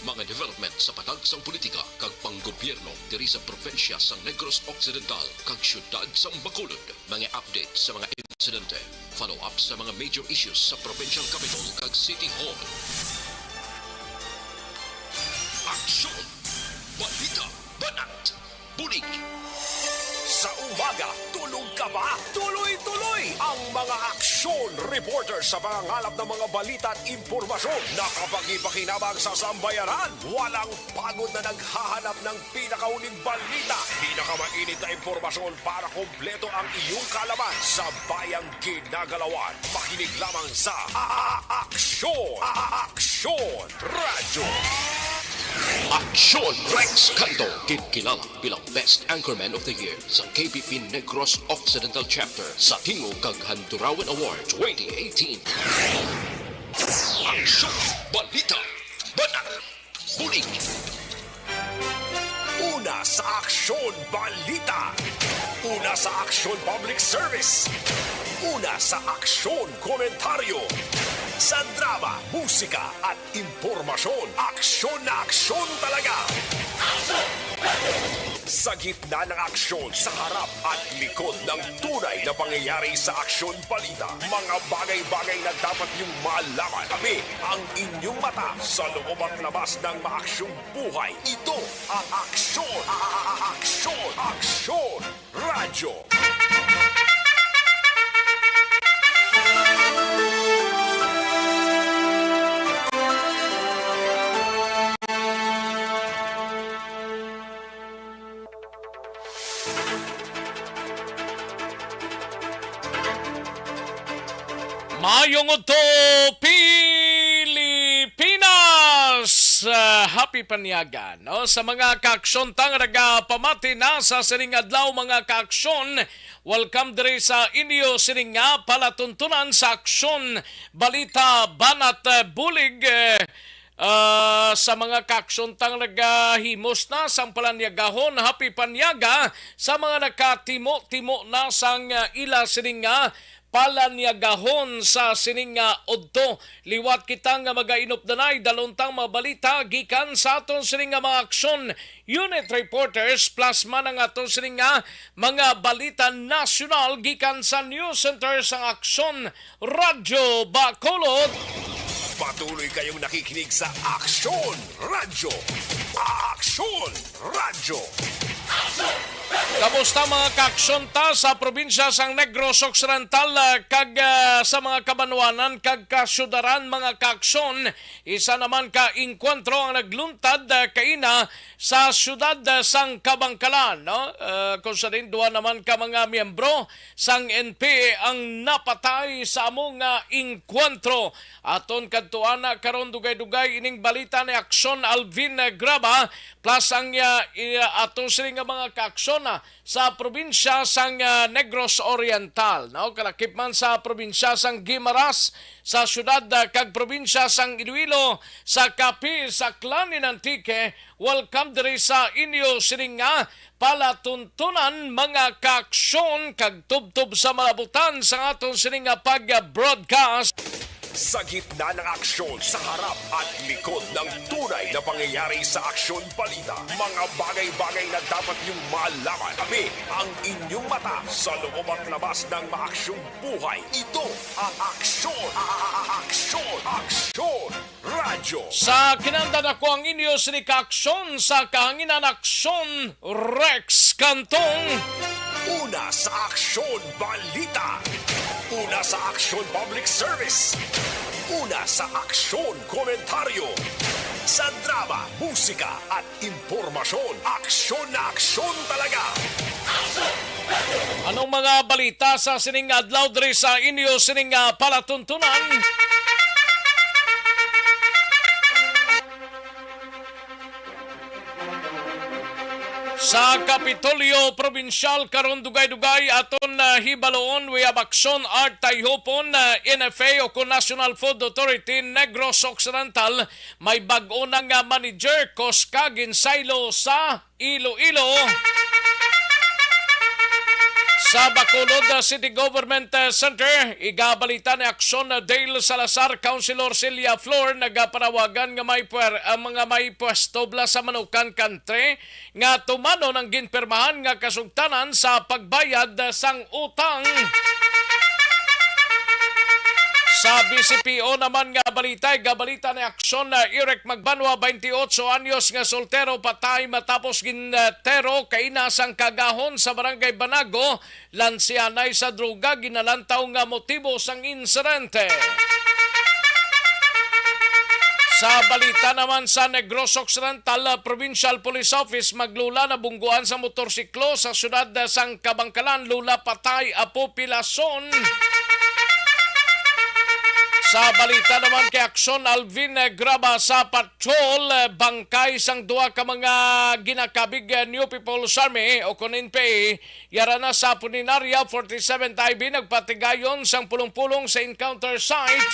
mga development sa patagsang politika kag panggobyerno diri sa probinsya sa Negros Occidental kag syudad sa Bacolod. Mga update sa mga insidente, follow-up sa mga major issues sa provincial capital kag City Hall. Aksyon! Balita! Banat! Bulig! Sa umaga, tulog ka ba? Tuloy-tuloy ang mga aksyon reporter sa pangangalap ng mga balita at impormasyon na kapag-ipakinabang sa sambayaran. Walang pagod na naghahanap ng pinakauling balita, pinakamainit na impormasyon para kompleto ang iyong kalaman sa bayang ginagalawan. Makinig lamang sa Aksyon! Aksyon Radyo! Aksyon! Rex Canto, kilala bilang Best Anchorman of the Year sa KBP Negros Occidental Chapter sa Tingog kag Handurawan Award 2018. Aksyon! Balita! Banat! Bulig! Una sa Aksyon Balita. Una sa Aksyon Public Service. Una sa Aksyon Komentaryo. Sa drama, musika at impormasyon, aksyon na aksyon talaga. Sa gitna ng aksyon, sa harap at likod ng tunay na pangyayari sa Aksyon Balita, mga bagay-bagay na dapat niyong malaman. Kami ang inyong mata sa loob at labas ng maaksyong buhay. Ito ang Aksyon! Aksyon! Aksyon! Radyo! Mayong udto Pilipinas! Happy Panyaga, no? Sa mga kaaksyon tang nagapamati na sa sining adlaw mga kaaksyon, welcome diri sa inyo sining nga palatuntunan sa aksyon balita banat bulig. Sa mga kaaksyon tang nagahimos na sang palanyagahon, happy panyaga sa mga nakatimo-timo na sang ila sining nga palanyagahon sa sininga odto. Liwat kita nga magainupdanay dalontang mga balita gikan sa aton sininga mga aksyon unit reporters plasma ng aton sininga mga balita nasyonal gikan sa News Center sa Aksyon Radyo Bacolod. Patuloy kayong nakikinig sa Aksyon Radyo. Aksyon Radyo. Kamusta mga kaaksyon ta sa probinsya sang Negros Occidental kag sa mga kabanwanan kag kasyudaran mga kaaksyon? Isa naman ka inkwentro ang nagluntad kaina sa syudad sang Kabangkalan, no? Kung sa rin duwa naman ka mga miyembro sang NPA ang napatay sa among inkwentro. Aton kadtuana karon dugay-dugay ining balita ni Aksyon Alvin Graba plus ang ato sila nga mga kaaksyon sa probinsya sang Negros Oriental, no? Kalakip man sa probinsya sang Guimaras, sa syudad kag probinsya sang Iloilo, sa Capi, sa Klanin Antique. Welcome diri sa inyo sining nga palatuntunan mga kaaksyon kag tubtob sa malabutan sa aton sining nga pag-broadcast. Sa gitna ng aksyon, sa harap at likod ng tunay na pangyayari sa Aksyon Balita, mga bagay-bagay na dapat niyong malaman. Kami ang inyong mata sa loob at labas ng maaksyong buhay. Ito ang Aksyon! Aksyon! Aksyon! Radyo! Sa kinandan ako ang inyo sinikaaksyon sa kahanginan aksyon Rex Cantong. Una sa Aksyon Balita. Una sa Aksyon Public Service. Una sa Aksyon Komentaryo. Sa drama, musika at impormasyon, aksyon na aksyon talaga. Anong mga balita sa sining adlaw diri sa inyo sining palatuntunan? Sa Kapitolyo Provincial karon dugay-dugay aton hibaloon we have aksyon art tayhopon NFA o National Food Authority Negros Occidental may bag-o nang manager Koska Ginsaylo sa Iloilo. Sa Bacolod City Government Center, igabalita ni Aksyon Dale Salazar, Councilor Celia Flor, nagapanawagan nga mga may pwesto bla sa Manukan Country nga tumano ng ginpirmahan nga kasugtanan sa pagbayad sang utang. Sa BCPO naman nga balita, gabalita ni Aksyon na Eric Magbanwa, 28 anyos nga soltero, patay matapos gintero kainasang kagahon sa barangay Banago, lansianay sa droga, ginalantaw nga motibo sang insidente. Sa balita naman sa Negros Occidental Provincial Police Office, maglula na bungguan sa motorsiklo sa syudad sang Kabangkalan, lula patay apo pilason. Sa balita naman kay Aksyon Alvin Graba sa patrol, bangkay sang duwa ka mga ginakabig New People's Army o KONINPE, yara na sa Puninaria 47 IB, nagpatigayon sang pulong-pulong sa encounter site.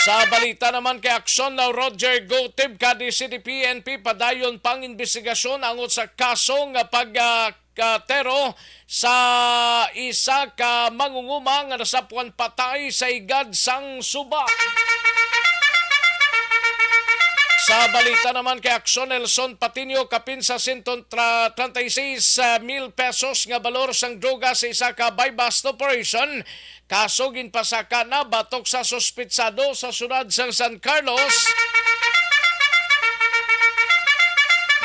Sa balita naman kay Aksyon na Roger Gotib, kadi CDPNP, padayon pang investigasyon angot sa kaso nga pagkatero sa isa ka mangunguma nga nasapuan patay sa igad sang Suba. Sa balita naman kay Aksyon, Nelson Patinio, kapin sa 136,000 pesos nga balor sang droga sa isa ka buy-bust operation. Kaso ginpasaka na batok sa suspitsado sa syudad sang San Carlos.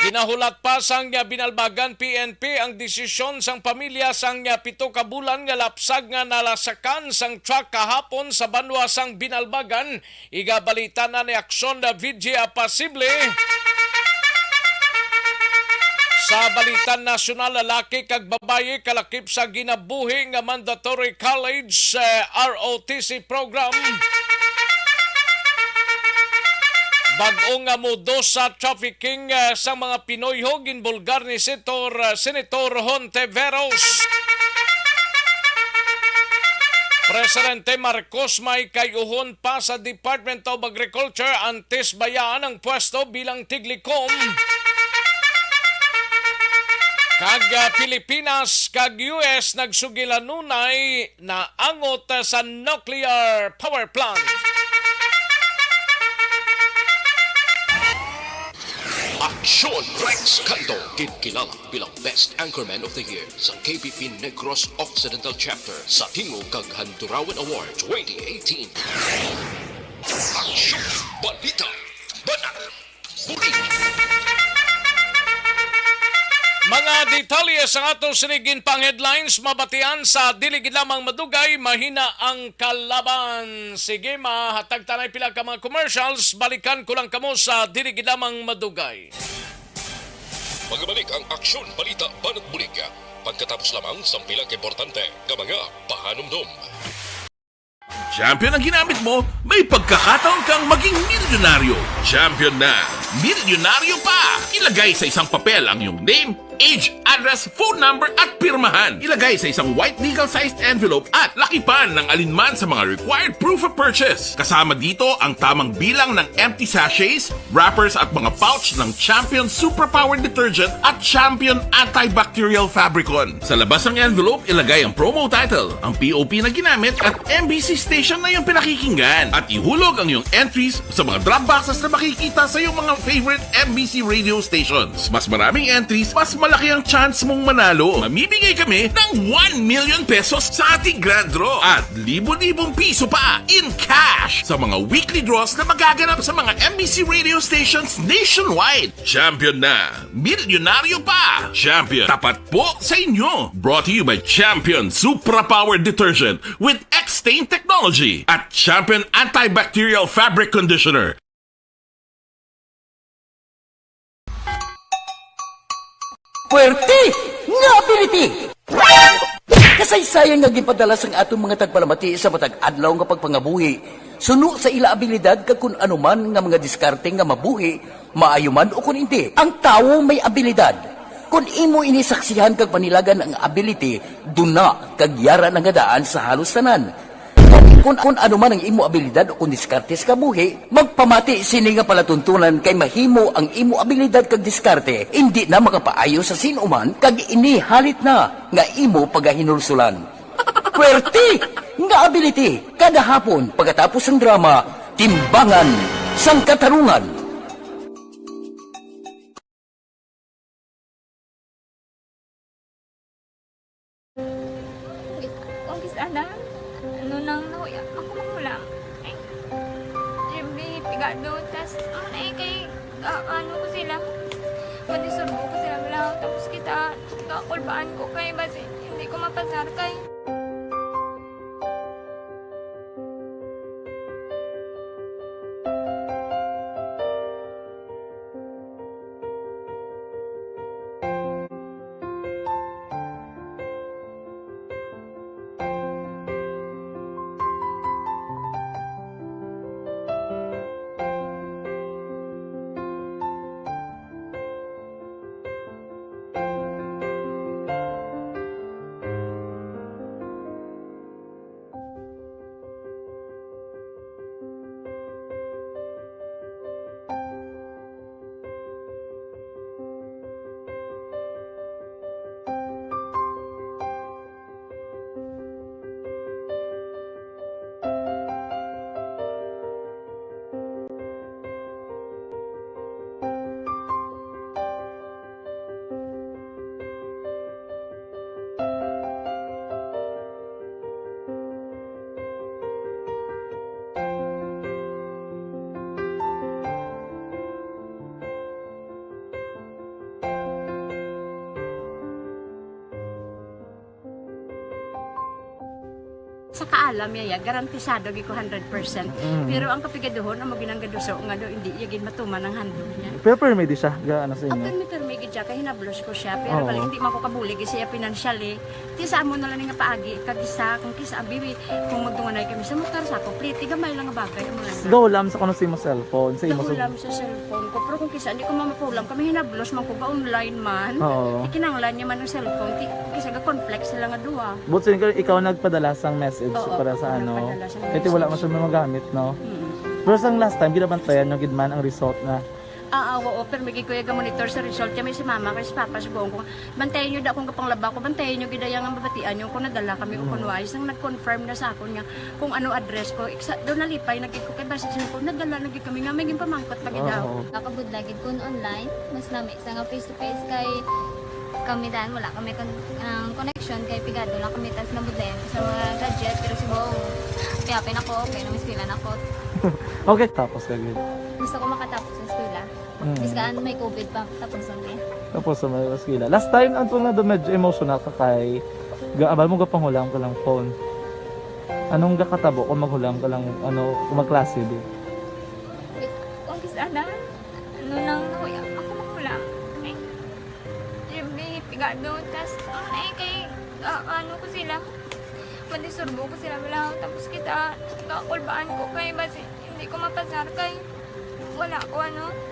Ginahulat pa sang binalbagan PNP ang desisyon sang pamilya sang 7 ka bulan nga lapsag nga nalasakan sang truck kahapon sa banwa sang binalbagan. Igabalita na ni Aksyon na VG Apasible. Sa balitan nasyonal, lalaki kag babaye kalakip sa ginabuhi nga mandatory college ROTC program. Bag-o nga modo sa trafficking sa mga Pinoyho, ginbulgar ni Senator Hontiveros. Presidente Marcos may kayuhon pa sa Department of Agriculture antes bayaan ang pwesto bilang tiglikom. Kag Pilipinas kag US nagsugilanunay na angot sa nuclear power plant. Aksyon Rex Canto, kinilala bilang Best Anchorman of the Year sa KBP Negros Occidental Chapter sa Tingog kag Handurawan Award 2018. Aksyon Balita Banat Buli. Mga detalye sa ato sinigin pang headlines, mabatian sa dili gid lamang madugay, mahina ang kalaban. Sige, mahatag tanay pila ka mga commercials, balikan ko lang kamo sa dili gid lamang madugay. Magbalik ang Aksyon Balita Banat Bulig pagkatapos lamang sa pila ka importante nga mga pahanumdum. Champion ang ginamit mo, may pagkakataon kang maging milyonaryo. Champion na! Milyonaryo pa! Ilagay sa isang papel ang iyong name, age, address, phone number at pirmahan. Ilagay sa isang white legal-sized envelope at lakipan ng alinman sa mga required proof of purchase. Kasama dito ang tamang bilang ng empty sachets, wrappers at mga pouch ng Champion Superpower Detergent at Champion Antibacterial Fabricon. Sa labas ng envelope, ilagay ang promo title, ang POP na ginamit at MBC station na yung pinakikinggan. At ihulog ang iyong entries sa mga drop boxes na makikita sa iyong mga favorite MBC radio stations. Mas maraming entries, mas malaki ang chance mong manalo. Mamimigay kami ng 1 million pesos sa ating grand draw at libo-libong piso pa in cash sa mga weekly draws na magaganap sa mga MBC radio stations nationwide. Champion na! Milyonaryo pa! Champion, tapat po sa inyo! Brought to you by Champion Supra Power Detergent with X-Stain Technology at Champion Antibacterial Fabric Conditioner. Puwerte nga ability! Kasaysayan nga gipadala sang atong mga tagpalamati sa matag adlaw nga pagpangabuhi. Suno sa ila abilidad kag kun anuman nga mga diskarte nga mabuhi, maayo man o kun hindi. Ang tawo may abilidad. Kung imo inisaksihan kag panilagan ang ability, duna kag yara nga daan sa halos tanan. kung ano man ang imo abilidad o kung diskarte sa kabuhi, magpamati sini nga palatuntunan kay mahimo ang imo abilidad kag diskarte, hindi na makapaayo sa sinuman kag ini halit na nga imo pagahinulsulan. Pwerte nga ability kada hapon pagkatapos ng drama, Timbangan sang Katarungan. Kung sana, ano nang nahuya, ako mangulang. Ay, siyempre, pigado, tas, kay, ano ko sila, manisurbo ko sila lang, tapos kita, kakulbaan ko kay, basi, hindi ko mapasar kay. Sa kaalam yaya, garantisado gi ko 100%. Pero ang kapigaduhon, ang maginanggaduso, nga do, hindi yagin matuman ang handog niya. Pero permedi siya, gaano sa Ang inyo? permigid siya, kaya hinablos ko siya. Pero Oo. balik, hindi man ko kabulig siya financially. Ti sa amo na lang nga paagi, kagisa, kung kisa, bibi, kung magdunganay kami sa motor sa ako, pliti, gamay lang nga bagay. Amo lang. Gawlam sa kuno sa imo cellphone, sa imo Nahulam sa cellphone ko. Pero kung kisa, hindi ko mamapulam. Kami hinablos man ko ba online man. Oo. Ikinanglan niya man ng cellphone. Kisa ga complex sila nga duwa. But sin ikaw nagpadala sang message Oo, para sa ako ano. nagpadala sang Ito wala mo message. siya magamit, no? Mm. Pero sang last time, ginabantayan nyo gidman ang result na. Oo, pero may kuya ga monitor sa result kami si mama kay si papa sa buong ko. Bantayan niyo da kung kapang laba ko, bantayan niyo gidaya nga mabatian yung kung nadala kami o kung wais nang nag-confirm na sa akon nga kung ano address ko. Doon nalipay nagig ko kay basta sin ko nadala nagig kami nga may pamangkot pag daw. Oo. Nakabudlagid ko online, mas nami sa nga face to face kay kami dahil wala kami connection kay pigado lang kami tas nabudlayan sa mga gadget pero si buong kayapin ako, okay na miskilan ako. Okay, tapos kagid. Gusto ko makatapos sa eskwela. Biskaan may COVID pa, tapos ang Tapos sa mga skila. Last time, ang na do medyo emotional ka kay abal mo gapanghulam ka lang phone. Anong gakatabo kung maghulam ka lang ano, kung magklase di? Kung sana, ano nang nahuya, ako mangulang. Ay, siyempre, pigado, tas, kay, ano ko sila, manisurbo ko sila lang, tapos kita, kakulbaan ko kay, basi, hindi ko mapasar kay, wala ko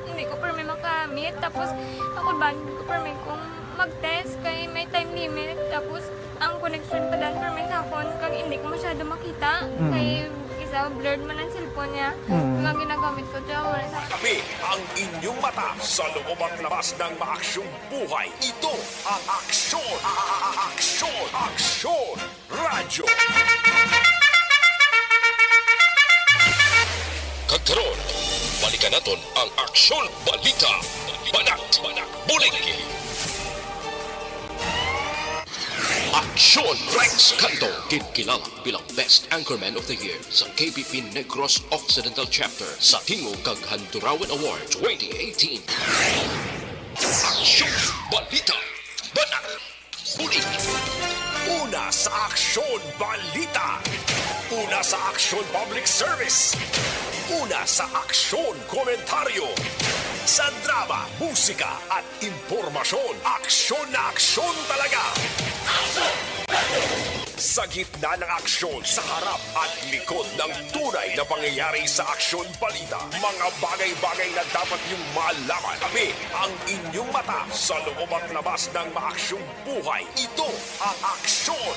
hindi ko permi makamit, tapos, kakulbaan ko permi kung mag-test kay may time limit, tapos, ang connection pa dahil permi sa phone, kag hindi ko masyado makita, kay, isa, blurred man ang cellphone niya, kung ginagamit ko siya, wala na. Kami ang inyong mata sa loob at labas ng maaksyong buhay. Ito ang Aksyon! Aksyon! Aksyon! Radyo! Kagkaroon, balikan natin ang Aksyon Balita. Banat! Bulig! Aksyon Rex Canto, kinkilala bilang Best Anchorman of the Year sa KBP Negros Occidental Chapter sa Tingog kag Handurawan Award 2018. Aksyon Balita, Banat, Bulig. Una sa Aksyon Balita. Una sa Aksyon Public Service. Una sa Aksyon Komentaryo. Sa drama, musika at impormasyon, aksyon na aksyon talaga. Sa gitna ng aksyon, sa harap at likod ng tunay na pangyayari sa Aksyon Balita. Mga bagay-bagay na dapat niyong malaman. Kami ang inyong mata sa loob at labas ng maaksyong buhay. Ito ang Aksyon!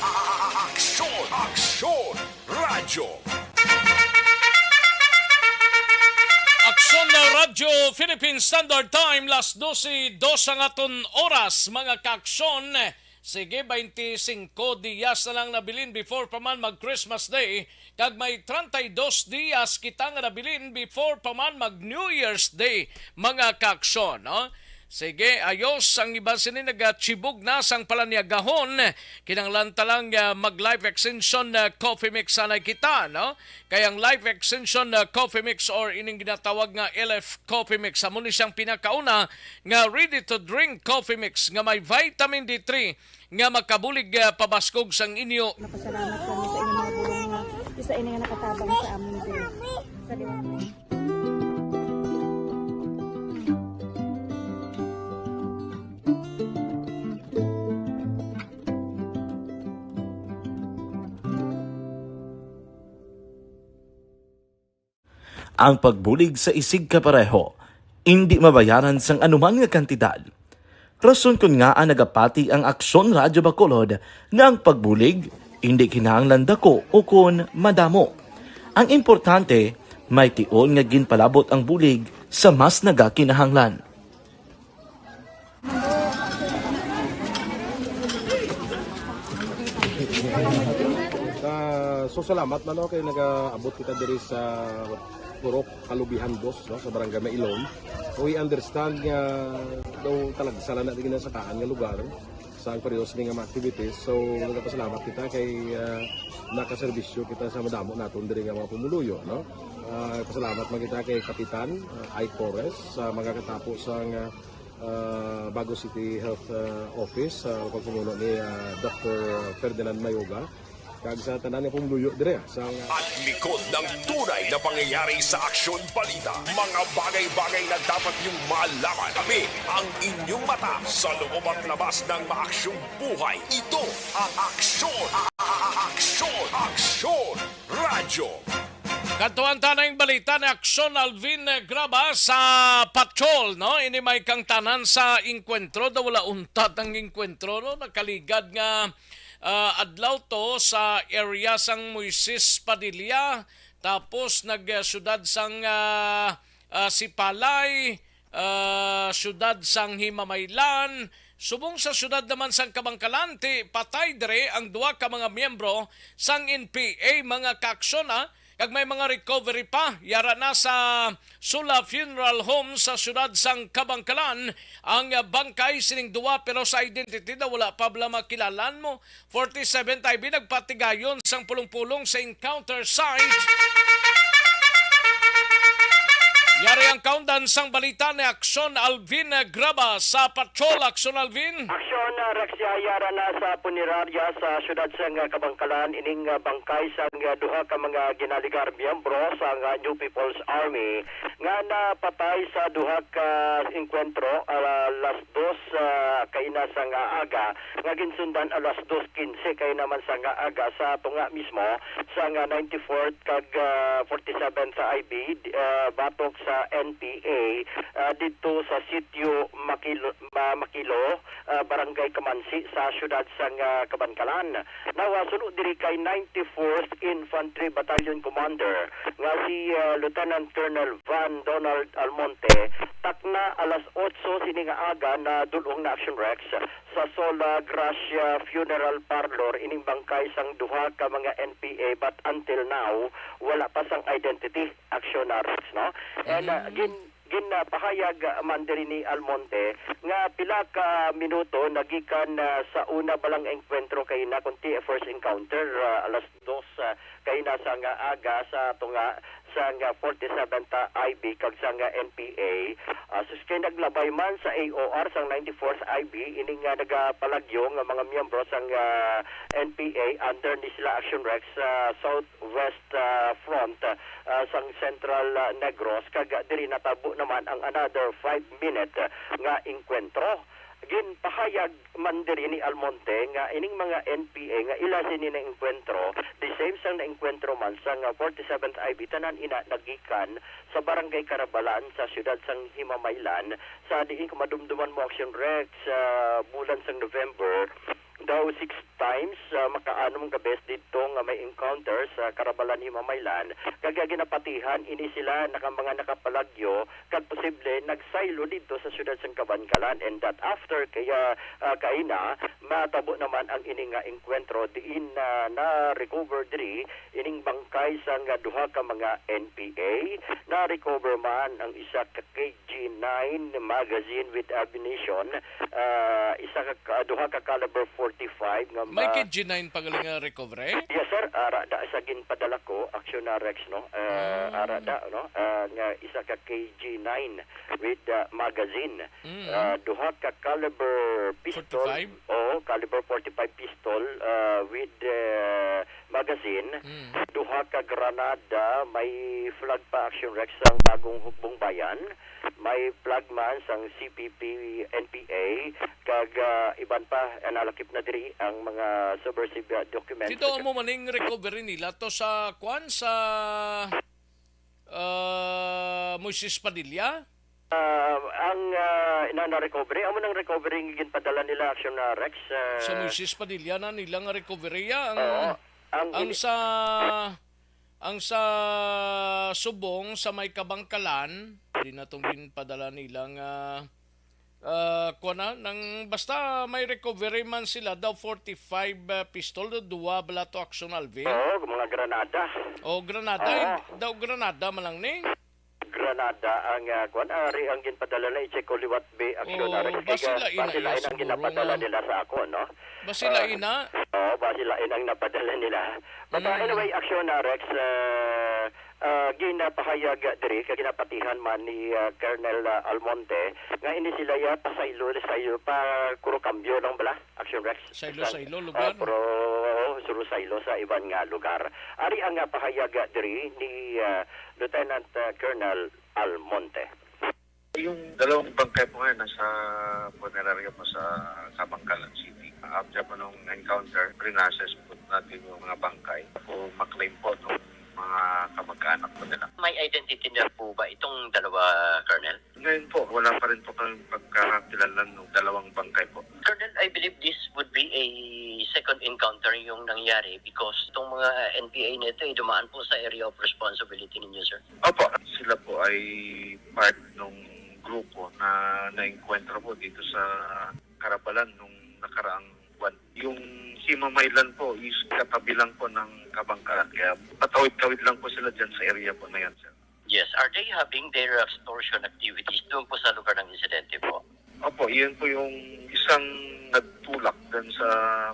Aksyon! Aksyon! Radyo! Aksyon na Radyo Philippine Standard Time, las 12:02 ang aton oras, mga kaaksyon. Sige, 25 diyas na lang nabilin before pa man mag-Christmas Day. Kag may 32 diyas kita nga nabilin before pa man mag-New Year's Day, mga kaaksyon. No? Sige, ayos ang iba sini nagachibog na sang palanyagahon. Kinanglan talang mag-life extension coffee mix sanay kita, no? Kaya ang life extension coffee mix or ining ginatawag nga LF coffee mix, amo ni siyang pinakauna nga ready to drink coffee mix nga may vitamin D3 nga makabulig pabaskog sang inyo. Napasalamat kami sa inyong mga bulong nga isa ini nga nakatabang sa amin din. Sa liwanag. Ang pagbulig sa isig kapareho, hindi mabayaran sang anuman nga kantidad. Rason kun nga ang nagapati ang Aksyon Radyo Bacolod nga ang pagbulig, hindi kinahanglan dako o kun madamo. Ang importante, may tion nga ginpalabot ang bulig sa mas nagakinahanglan. So salamat na no kay nagaabot kita diri sa Purok Kalubihan Boss no, sa Barangay Mailon. We understand nga daw talaga sala na din sa kaan nga lugar sa ang periodos ng mga activities. So nagapasalamat kita kay nakaserbisyo kita sa madamo naton diri nga mga pumuluyo no. Pasalamat man kita kay Kapitan I. Torres sa mga katapos sang Bago City Health Office sa pagpumuno ni Dr. Ferdinand Mayoga. Kag sa tanan nga pumuluyo dire sa At likod ng tunay na pangyayari sa Aksyon Balita. Mga bagay-bagay na dapat niyong malaman. Kami ang inyong mata sa loob at labas ng maaksyong buhay. Ito ang Aksyon! Aksyon! Aksyon! Radyo! Katuan tanang balita ni Aksyon Alvin Graba sa patrol, no? Ini may kang tanan sa inkwentro, daw wala untat ang inkwentro, no? Nakaligad nga adlaw to sa area sang Moises Padilla, tapos nagsyudad sang Sipalay, syudad sang Himamaylan, subong sa syudad naman sang Kabangkalan, patay dire ang duwa ka mga miyembro sang NPA, mga kaaksyon. Kag may mga recovery pa, yara na sa Sula Funeral Home sa syudad sang Kabangkalan ang bangkay sining duwa, pero sa identity na wala pa bala makilalan mo. 47 tayo nagpatigayon sang pulong-pulong sa encounter site. Yari ang countdown sang balita ni Aksyon Alvin Graba sa patrol. Aksyon Alvin. Aksyon Rexia yara na sa punerarya sa syudad sang Kabangkalan ining bangkay sang duha ka mga ginaligar miyembro sang New People's Army nga napatay sa duha ka enkwentro alas 2 kaina sang aga nga ginsundan alas 2:15 kay naman sang aga sa tunga mismo sang 94th kag 47th IB batok sa NPA dito sa sitio Makilo, Barangay Kamansi sa syudad sang Kabangkalan. Nawasunod diri kay 94th Infantry Battalion Commander nga si Lieutenant Colonel Van Donald Almonte. Takna alas 8 sini nga aga na dulong na Action Rex sa Sola Gracia Funeral Parlor ining bangkay sang duha ka mga NPA, but until now wala pa sang identity. Action Rex, no? And ginapahayag man diri ni Almonte nga pila ka minuto nagikan sa una balang enkwentro kay na kunti first encounter alas 2 kay na sa nga aga sa tunga sa nga 47th IB kag sa nga NPA. Kay naglabay man sa AOR sang 94th IB ini nga nagapalagyo nga mga miyembro sang NPA under ni sila Action Rex Southwest Front sang Central Negros kag diri natabo naman ang another 5-minute nga enkwentro. ginpahayag man diri ni Almonte nga ining mga NPA nga ila sini na enkwentro, the same sang na enkwentro man sa 47th IB tanan ina nagikan sa barangay Carabalan sa siyudad sang Himamaylan sa diin kumadumduman mo Action Rex sa bulan sang November daw 6 times makaanom ka best dito nga may encounter sa Carabalan Himamaylan kaya ginapatihan ini sila mga nakapalagyo kad posible nagsaylo dito sa siyudad sang Kabangkalan and that after kaya kaina matabo naman ang ining nga enkwentro diin na recover diri ining bangkay sang duha ka mga NPA na recover man ang isa ka KG9 magazine with ammunition isa ka duha ka caliber 45 nga May KG9 pagaling nga recovery? Yes sir, ara da sa ginpadala ko Action Rex no. Ara da no nga isa ka KG9 with magazine. Duha ka caliber pistol 45? Caliber 45 pistol with magazine. Duha ka granada, may flag pa Action Rex sang bagong hukbong bayan. May flag man sang CPP NPA kag iban pa nalakip na diri ang mga subversive documents. Dito mo maning recovery nila to sa kwan sa Moises Padilla? Ang na-recovery, amo nang recovery ng ginpadala nila Action Rex. Sa Moises Padilla na nilang recovery ang sa Subong sa may Kabangkalan di na tong ginpadala nilang nang basta may recovery man sila daw 45 pistol duwa bala to Action Alvin. Mga granada. Granada daw granada man lang ni. Granada ang ari ang ginpadala na i-check ko liwat be Action Rex. Basilain ang ginapadala nila sa ako no. Basilain na. Basilain ang napadala nila. But anyway Action Rex ginapahayag diri kag ginapatihan man ni Colonel Almonte nga ini sila ya pasaylo pa kuro kambyo lang bala Action Rex saylo lugar suro saylo sa iban nga lugar ari ang pahayag diri ni Lieutenant Colonel Almonte. Yung dalawang bangkay po ngayon nasa punerarya po sa Kabangkalan City. After po nung encounter, pre-assess po natin yung mga bangkay po maklaim po nung mga kamag-anak po nila. May identity na po ba itong dalawa, Colonel? Ngayon po, wala pa rin po kami pagkakakilalan ng dalawang bangkay po. Colonel, I believe this would be a second encounter yung nangyari because itong mga NPA nito ay dumaan po sa area of responsibility ninyo, sir. Opo, sila po ay part ng grupo na na-encuentro po dito sa Carabalan nung nakaraang buwan. Yung Himamaylan po is katabi lang po ng Kabangkalan. Kaya patawid-tawid lang po sila dyan sa area po na yan, sir. Yes. Are they having their extortion activities doon po sa lugar ng insidente po? Opo, iyan po yung isang nagtulak dun sa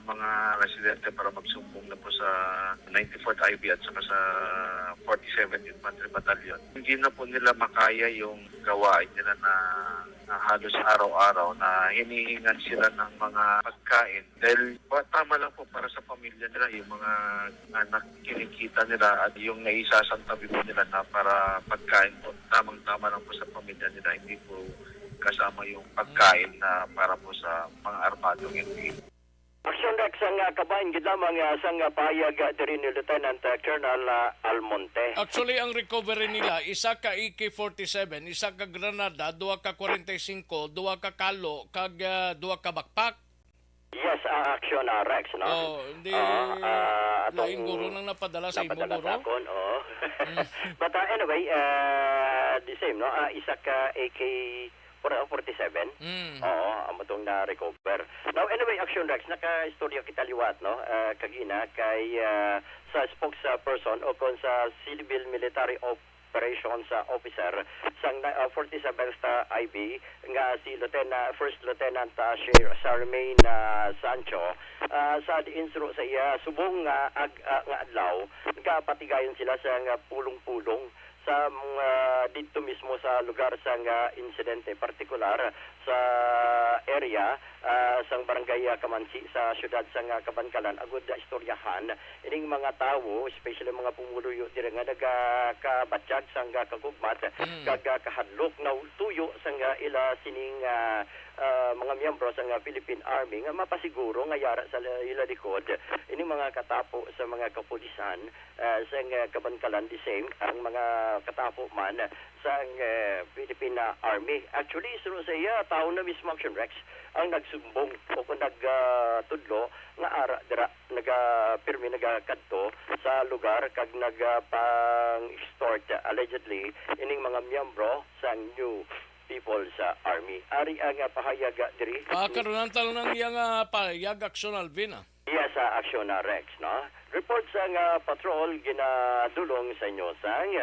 mga residente para magsumbong na po sa 94th IB at saka sa 47th Infantry Battalion. Hindi na po nila makaya yung gawain nila na halos araw-araw na hinihingan sila ng mga pagkain. Dahil tama lang po para sa pamilya nila, yung mga anak kinikita nila at yung naisasantabi po nila na para pagkain po. Tamang-tama lang po sa pamilya nila, hindi po kasama yung pagkain na para po sa mga armadong NPA. Action Rex ang kabayan gid lamang sang pahayag diri ni Lieutenant Colonel Almonte. Actually ang recovery nila isa ka AK-47, isa ka granada, duha ka 45, duha ka kalo kag duha ka backpack. Yes, Action Rex no. Hindi lain guro nang napadala sa imo guro. But anyway, the same no, isa ka AK 47. Amo tong na-recover. Now, anyway, Action Rex, naka-istorya kita liwat, no? Kagina, kay sa spokesperson o kon sa Civil Military Operations Officer sang 47th IB, nga si First Lieutenant Charmaine Sancho, sa di-instru sa iya, subong nga adlaw, nagkapatigayon sila sa pulong-pulong sa dito mismo sa lugar sa insidente, partikular sa area sa barangay Kamansi sa siyudad sa Kabankalan. Agud istoryahan ining mga tawo, especially mga pumuluyo diri nga nagakabatsyag sa kagugmat, kahadlok na tuyo sa ila sining mga miyembro sa Philippine Army nga mapasiguro nga yara sa ila likod ini mga katapo sa mga kapulisan sa Kabankalan, the same ang mga katapo man sa Philippine Army. Actually, sino sa iya tao na mismo Action Rex ang nagsumbong o kung nagtudlo nga ara dira nagapirmi nagakadto sa lugar kag nagpang-extort allegedly ining mga miyembro sa New People's Army. Ari ang pahayag diri. Karoon talo ng iyang pahayag Aksyon Alvin. Iya sa Aksyon Rex, no? Report sa patrol ginadulong sa inyo sang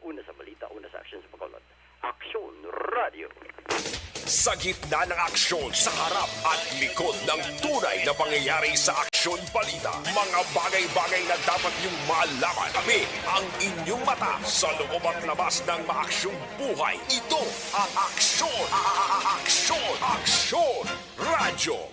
una sa balita, una sa aksyon sa Bacolod. Aksyon Radio. Sa gitna ng aksyon, sa harap at likod ng tunay na pangyayari sa Aksyon Balita, mga bagay-bagay na dapat niyong malaman. Kami ang inyong mata sa loob at labas ng maaksyong buhay. Ito ang Aksyon! Aksyon! Aksyon! Radyo!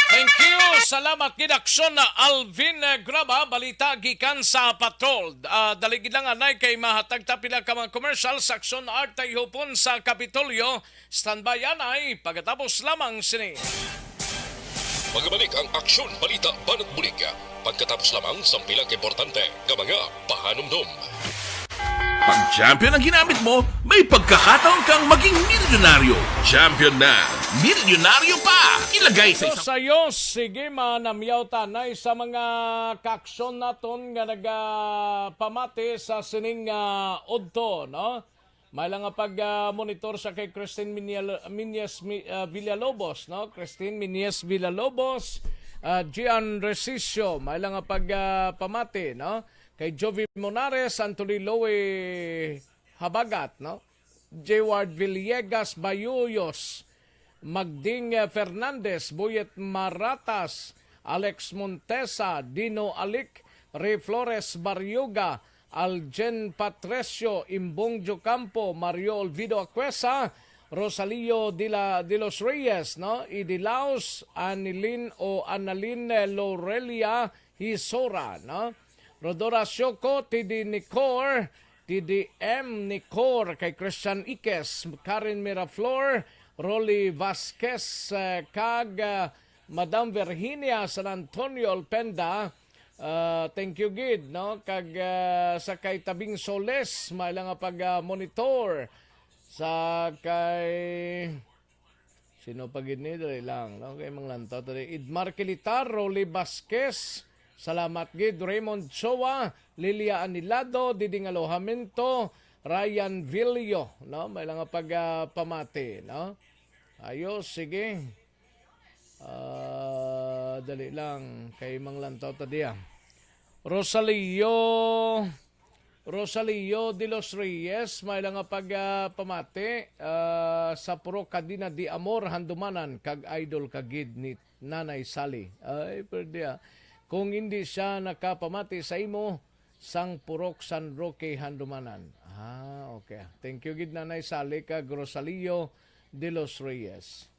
Thank you. Salamat gid Aksyon na Alvin Graba, balita gikan sa patrol. Daligid lang anay kay mahatag ta pila ka mga commercial sa Aksyon Artay hupon sa Kapitolyo. Standby anay pagkatapos lamang sini. Magbalik ang Aksyon Balita Banat Bulig. Pagkatapos lamang sa pilang importante nga mga pahanumdum. Pag champion ang ginamit mo, may pagkakataon kang maging milyonaryo. Champion na, milyonaryo pa! Ilagay sa isang... Sayo, sige manamyaw tanay sa mga kaksyon naton nga nagapamati sa sining udto, no? May lang nga pag-monitor sa kay Christine Minies Villalobos, no? Christine Minies Villalobos, Gian Resicio, may lang nga pag-pamati, no? Kay Jovi Monares, Anthony Loe Habagat, no? Jeward Villegas Bayuyos, Magding Fernandez, Buyet Maratas, Alex Montesa, Dino Alik, Ray Flores Barriuga, Aljen Patresio, Imbong Jocampo, Mario Olvido Aquesa, Rosalio de los Reyes, no? Idilaos, Annalyn Lorelia Hisora, no? Rodora Sioko, Tidi Nicor, Tidi M. Nicor, kay Christian Ikes, Karen Miraflor, Rolly Vasquez, kag Madam Virginia San Antonio Alpenda, thank you gid, no? Kag sa kay Tabing Soles, may lang pag-monitor sa kay sino pa gid ni dali lang, no? Kay manglantaw tadi Idmar Kilitar, Rolly Vasquez, salamat gid Raymond Choa, Lilia Anilado, Diding Alojamento, Ryan Villio, no? May lang pamati, no? Ayos, sige. Dali lang kay manglantaw tadiya. Rosalio de los Reyes, may lang pamati sa puro kadina di amor handumanan kag idol kagid ni Nanay Sally. Ay, pwede kung hindi siya nakapamati sa imo, sang purok San Roque handumanan. Okay. Thank you gid Nanay Sally kag Rosalio de los Reyes.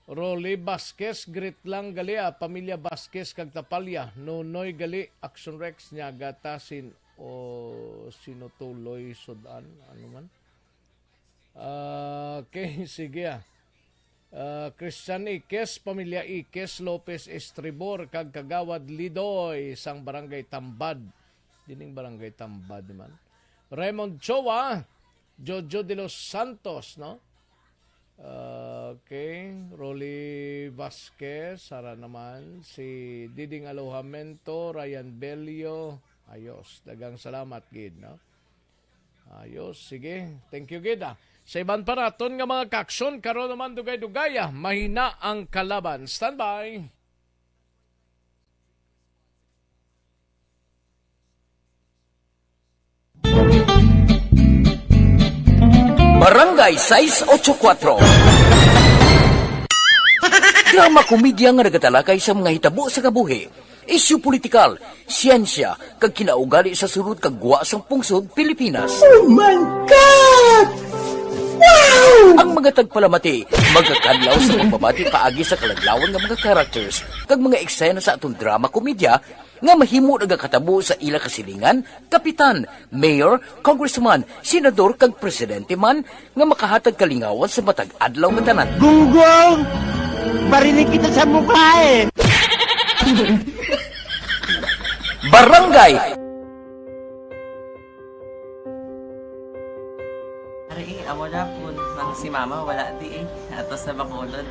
Rolly Vasquez, greet lang gali pamilya Vasquez kag Tapalya. Nonoy gali, Action Rex niya gatasin o sinutuloy sudan. Ano man? Okay, sige Christian Ikes, pamilya Ikes, Lopez Estribor, kag Kagawad Lidoy, sang barangay Tambad. Dining barangay Tambad man. Raymond Choa, Jojo de los Santos, no? Okay, Rolly Vasquez, Sara naman, si Diding Alojamento, Ryan Belio, ayos, dagang salamat, Gid, no? Ayos, sige, thank you, Gid, Sa iban paraton nga mga kaksyon, karon naman dugay-dugaya, mahina ang kalaban. Standby! Barangay 684. Drama komedya nga nagatalakay sa mga hitabo sa kabuhi, isyu politikal, siyensya, kag kinaugali sa sulod kag guwa sang pungsod Pilipinas. Oh my God! Wow! Ang mga tagpalamati, magkakadlaw sa pagbabati paagi sa kalaglawan nga mga characters kag mga eksena sa atong drama komedya nga mahimo nagakatabo sa ila kasilingan, kapitan, mayor, congressman, senador kag presidente man nga makahatag kalingawan sa matag adlaw nga tanan. Gunggong! Barinig kita sa mukha eh! Barangay! Ari, amo na po nang si mama wala di ato sa Bacolod.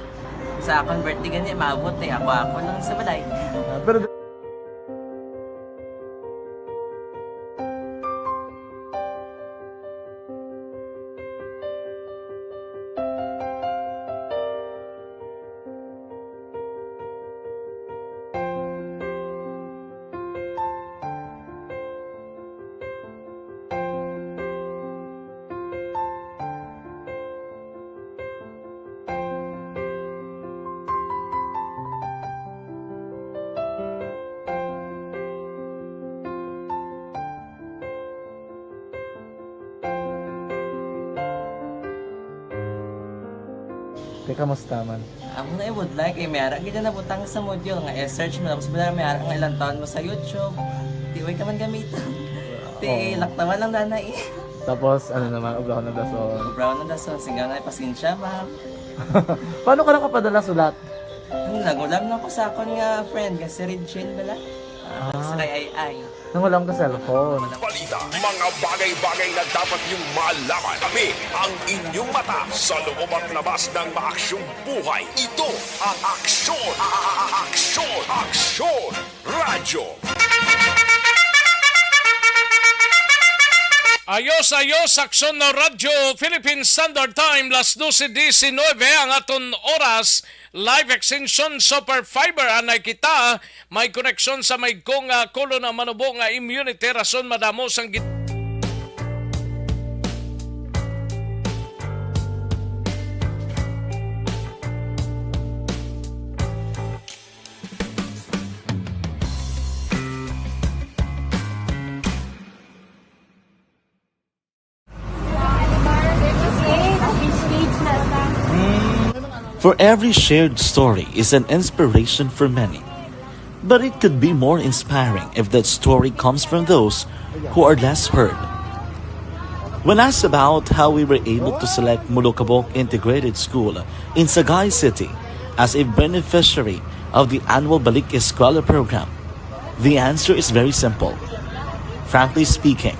Sa akong birthday gani maabot ako lang sa balay. Pero kamusta man? Ako na would like mayara gid na butang sa module nga search mo tapos bala mayara nga ilang taon mo sa YouTube. Di way ka man gamitan. Ti laktawan lang danay. Tapos ano naman, brown na dason. Brown na dason, singaw na pasensya ma'am. Paano ka nakapadala sulat? Nagulam na ko sa akon nga friend nga si Regine bala. Sa kay ay. Nangulam ka cellphone. Balita, mga bagay-bagay na dapat niyong malaman. Kami ang inyong mata sa loob at labas ng maaksyong buhay. Ito ang Aksyon! Aksyon! Aksyon! Radyo! Ayos, Aksyon na Radyo, Philippine Standard Time, las 12:19 ang aton oras. Live extension super fiber anay kita may koneksyon sa may kong kulo na manubo nga immunity rason madamo sang For every shared story is an inspiration for many. But it could be more inspiring if that story comes from those who are less heard. When asked about how we were able to select Mulukabok Integrated School in Sagay City as a beneficiary of the annual Balik Eskwela program, the answer is very simple. Frankly speaking,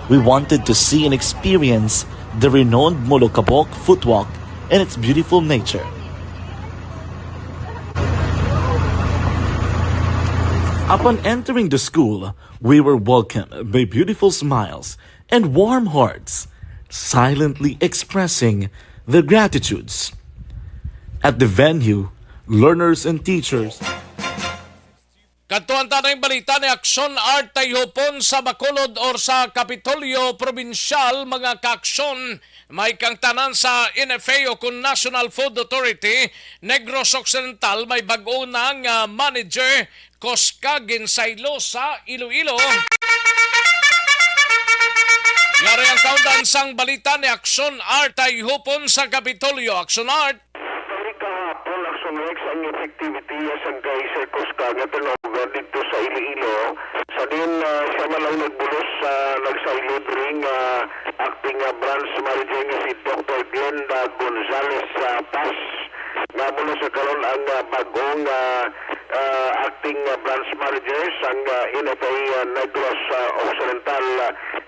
we wanted to see and experience the renowned Mulukabok footwalk and its beautiful nature. Upon entering the school, we were welcomed by beautiful smiles and warm hearts, silently expressing their gratitudes. At the venue, learners and teachers Katuan tanay balita ni Aksyon Art Tayhopon sa Bacolod or sa Kapitolyo Provincial mga kaaksyon may kang tanan sa NFA o kung National Food Authority Negros Occidental may bag-o ng manager Koska Ginsaylo sa Iloilo. Yari ang kaundan sang balita ni Aksyon Art Tayhopon sa Kapitolyo. Aksyon Art. Kahapon, Action Rex ang effectivity sa Geyser Koska nga tinover dito sa Iloilo. Sa din siya malaw nagbulos sa nagsailod ring acting branch manager nga si Dr. Glenda Gonzales Paz nga mula sa karon ang bagong acting branch manager sang NFA Negros Occidental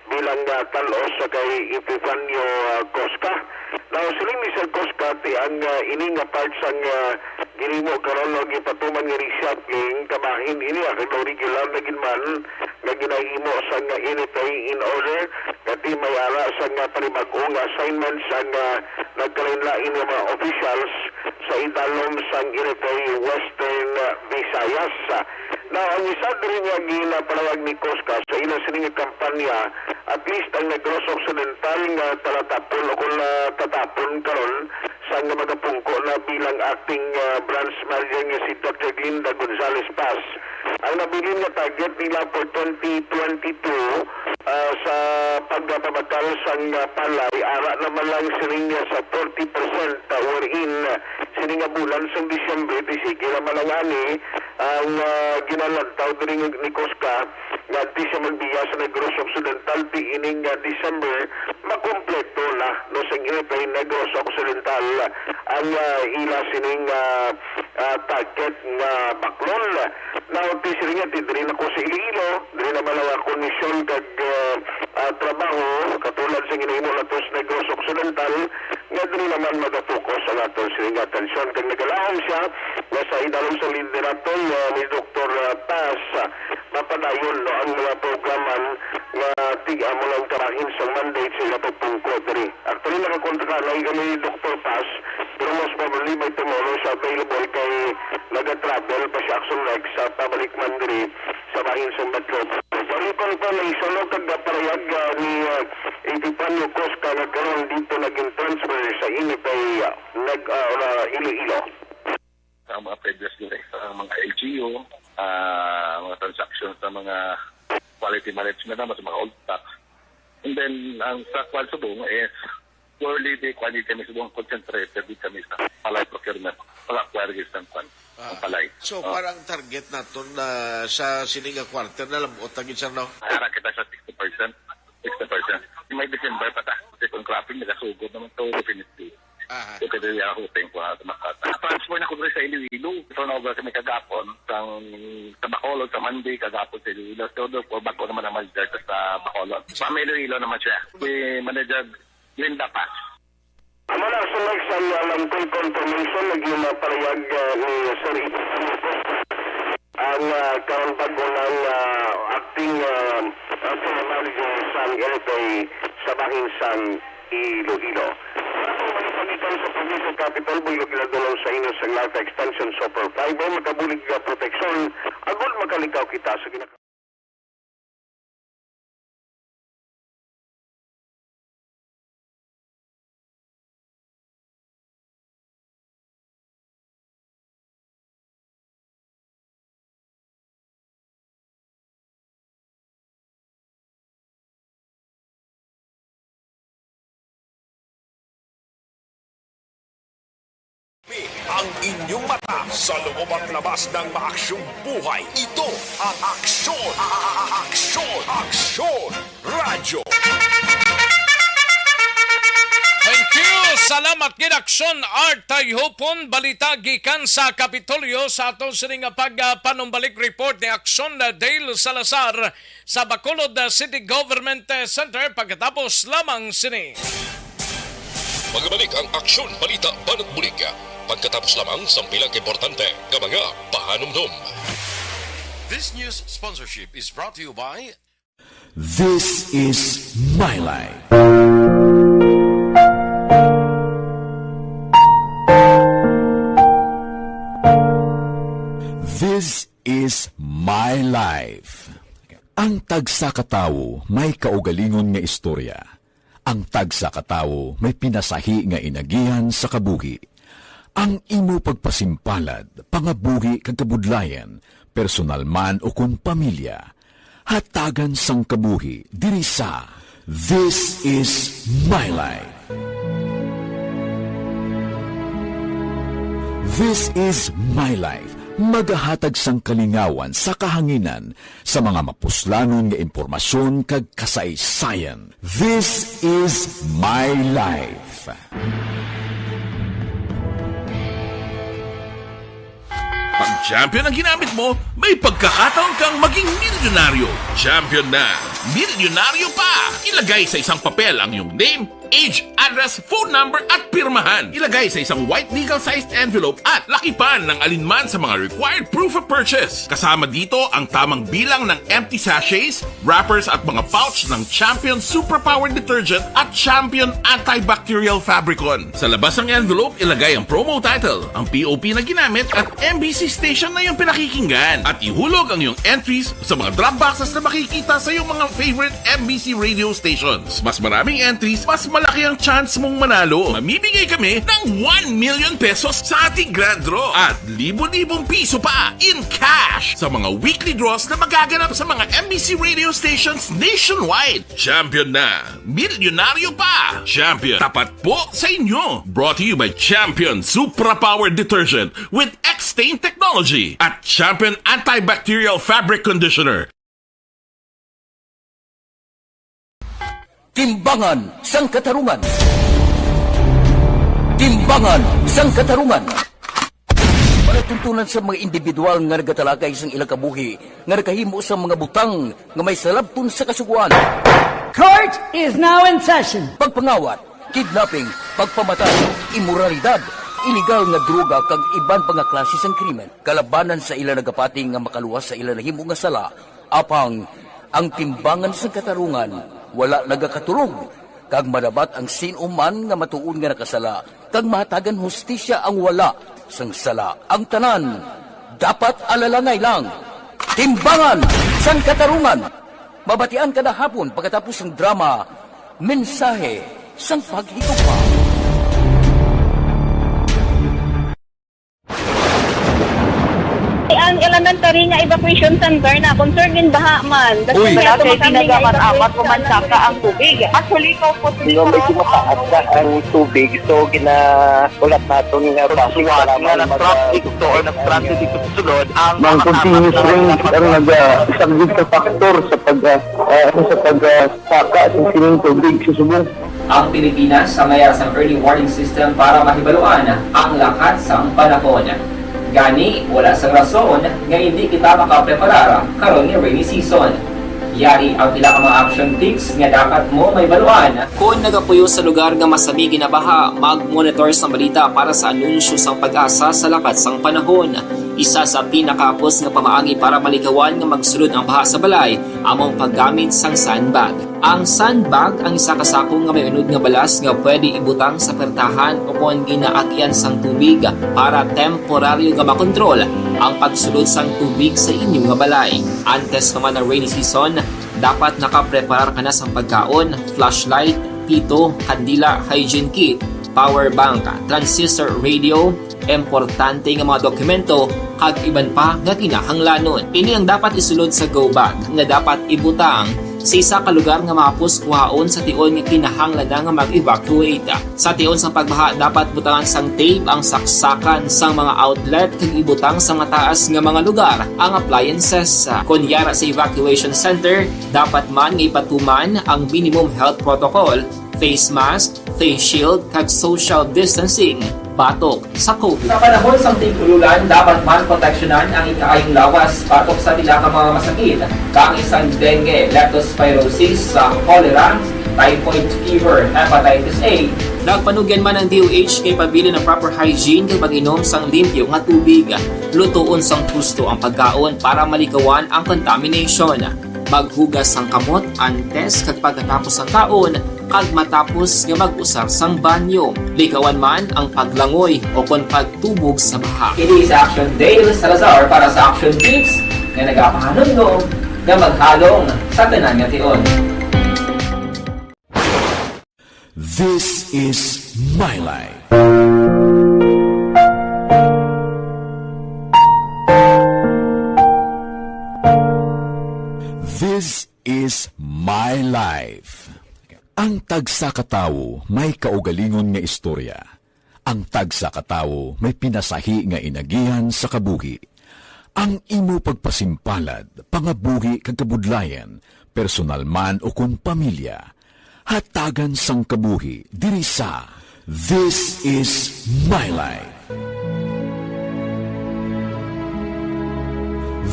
bilang talos kay Epifanio Cosca. Now, sila ni Sir Cosca ti ang ining part sang ginimo karon og ipatuman nga reshuffling kabahin ini ang regular na ginman nga ginahimo sang NFA in order kati may ara sang panibagong assignments ang nagkalain-lain nga mga officials sa idalom sang NFA Western Visayas. Now, ang isa rin nga ginapalawag ni Cosca sa ilang sining kampanya, at least ang Negros Occidental nga talatapon o kung tatapon karon sa nga magapungko na bilang acting branch manager nga si Dr. Glinda Gonzales Paz. Ang nabilin nga target nila for 2022 sa pagpapabakal sang palay, ara naman lang sining sa 40% wherein sining bulan sa Disyembre, sige naman lang ani ang ginalantaw din ni Cosca nga di siya magbiya sa Negros Occidental ti ining December makumpleto na no sa inipay Negros Occidental ang ila sining target nga baklon. Now, ti siringa ti diri na ko sa Iloilo, diri na malawa kondisyon kag trabaho katulad sa ginahimo natos Negros Occidental nga diri naman magapokus ang aton siringa atensyon kag nagalahom siya nga sa idalom sa liderato ni Dr. Paz mapadayon no ang mga programan nga tiga mo lang karahin sa mandate sa pagpungko diri. Actually nakakontra na kami ni Dr. Paz pero most probably may tomorrow siya available kay nag-travel pa siya action like sa pabalik man diri sa bahin sa Batlo. Sorry pa na isano kagdaparayag ni Epifanio Cosca nagkaroon dito naging transfer sa inipay Iloilo. Ang mga previous direct, mga LGU, mga transactions sa mga quality management naman sa mga old stock. And then, ang sa Qualsubong is purely the quality kami subong concentrated din kami sa palay procurement, pag-acquire ng palay. So, parang target natin na sa sininga quarter na lang o tagin siya, no? Harap kita sa 60%. 60%. May December pa ta. Kasi kung cropping, nagasugod naman ito definitely. Ito din ako tingin ko na makata. Transfer na ko rin sa Iloilo. Ito na over kami kagapon. Sa Bacolod, sa Monday, kagapon sa Iloilo. So, doon po, bago naman ang manager sa Bacolod. Sa Iloilo naman siya. Si Manager Glinda Paz. Mula sa nagsalang confirmation, naging parayag ni Sir Epifanio Cosca ang karon bago ng acting manager sa NFA sa bahin sang Iloilo. Pagpagitan sa Provincial Capital, builog iladulong sa inyo sa Life Extension Super Fiber, makabulig proteksyon, agol makalikaw kita sa ginagawa. Ang inyong mata sa loob at labas ng maaksyong buhay. Ito ang Aksyon! Aksyon! Radyo! Thank you! Salamat gid Aksyon Art Tayhopon balita gikan sa Kapitolyo sa atong sining pagpanumbalik report ni Aksyon Dale Salazar sa Bacolod City Government Center pagkatapos lamang sini. Magbalik ang Aksyon Balita Banat Bulig pagkatapos lamang sa pilang importante nga mga pahanumdum. This news sponsorship is brought to you by This is My Life. This is My Life. Ang tagsa katawo may kaugalingon nga istorya. Ang tagsa katawo may pinasahi nga inagihan sa kabuhi. Ang imo pagpasimpalad, pangabuhi kag kabudlayan, personal man o kun pamilya, hatagan sang kabuhi diri sa This is My Life. This is My Life. Magahatag sang kalingawan sa kahanginan sa mga mapuslanon nga impormasyon kag kasaysayan. This is My Life. champion ang ginamit mo, may pagkakataon kang maging milyonaryo. Champion na, milyonaryo pa! Ilagay sa isang papel ang iyong name, age, address, phone number at pirmahan. Ilagay sa isang white legal-sized envelope at lakipan ng alinman sa mga required proof of purchase. Kasama dito ang tamang bilang ng empty sachets, wrappers at mga pouch ng Champion Superpower Detergent at Champion Antibacterial Fabricon. Sa labas ng envelope, ilagay ang promo title, ang POP na ginamit at MBC station na iyong pinakikinggan. At ihulog ang iyong entries sa mga drop boxes na makikita sa iyong mga favorite MBC radio stations. Mas maraming entries, mas malaki ang chance mong manalo. Mamimigay kami ng 1 million pesos sa ating grand draw at libo-libong piso pa in cash sa mga weekly draws na magaganap sa mga MBC radio stations nationwide. Champion na, milyonaryo pa. Champion, tapat po sa inyo. Brought to you by Champion Superpower Detergent with X-Stain Technology at Champion Antibacterial Fabric Conditioner. Timbangan sang katarungan. Timbangan sang katarungan. Panatuntunan sa mga individual nga nagatalakay sang ilang kabuhi nga nakahimo sa mga butang nga may salabton sa kasuguan. Court is now in session. Pagpangawat, kidnapping, pagpamatay, imoralidad, iligal nga droga kag iban pa nga klase sang krimen. Kalabanan sa ilang nagapati nga makaluwas sa ilang nahimo nga sala. Apang ang timbangan sang katarungan wala nagakatulog, kag madabat ang sinuman nga matuon nga nakasala, kag mahatagan hustisya ang wala sang sala. Ang tanan, dapat alalangay lang. Timbangan sang katarungan. Mabatian kada hapon pagkatapos ng drama, mensahe sang paghigugma. Ang elementary nga evacuation center na concern din baha man. Uy, kasi ginagamat-amat pumansaka ang tubig. Actually, ko po Medyo mataas na ang tubig. So, ginaulat natin nga basiwat nga ng traffic to or nag-traffic dito sa sulod. Ang continuous rain ang isang dito factor sa pagsaka sa sining tubig sa subong. Ang Pilipinas sa mayas ng early warning system para mahibaluan ang lakas ng panahon. Gani, wala sa rason nga hindi kita makapreparar karon ni rainy season. Yari ang pila ka mga action tips nga dapat mo may baluan. Kung nagapuyo sa lugar nga masabi ginabaha, mag-monitor sa balita para sa anunsyo sang pag-asa sa lakas sang panahon. Isa sa pinakapos nga pamaagi para malikawan nga magsulod ang baha sa balay, among paggamit sang sandbag. Ang sandbag ang isa kasakong nga may unod nga balas nga pwede ibutang sa pertahan upon ginaagyan sang tubig para temporaryo nga makontrol ang pagsulod sang tubig sa inyong nga balay. Antes naman ng rainy season, dapat nakapreparar ka na sang pagkaon, flashlight, pito, kandila, hygiene kit, power bank, transistor radio, importante nga mga dokumento kag iban pa nga kinahanglanon. Ini ang dapat isulod sa go bag nga dapat ibutang sa isa ka lugar nga mapus kuhaon sa tion nga kinahanglan nga mag-evacuate. Sa tion sa pagbaha dapat butangan sang tape ang saksakan sang mga outlet kag ibutang sa mataas nga mga lugar ang appliances. Kunyara sa evacuation center, dapat man nga ipatuman ang minimum health protocol, face mask, face shield kag social distancing batok sa COVID. Sa panahon sa tig-ululan, dapat man proteksyonan ang ikaayong lawas batok sa tila ka mga masakit, kang isang dengue, leptospirosis, cholera, typhoid fever, hepatitis A. Nagpanugyan man ang DOH kay pabili ng proper hygiene kay pag-inom sang limpyo nga tubig. Lutuon sang husto ang pagkaon para malikawan ang contamination. Maghugas sang kamot antes kag pagkatapos ang kaon kag matapos nga mag-usar sang banyo. Likawan man ang paglangoy o kon pagtubog sa baha. Kini sa Action Dale Salazar para sa Action Tips nga nagapahanundong nga maghalong sa tanan nga tion. This is my life. This is my life. Ang tagsa katawo may kaugalingon nga istorya. Ang tagsa katawo may pinasahi nga inagihan sa kabuhi. Ang imo pagpasimpalad, pangabuhi kag kabudlayan, personal man o kun pamilya, hatagan sang kabuhi diri sa This is My Life.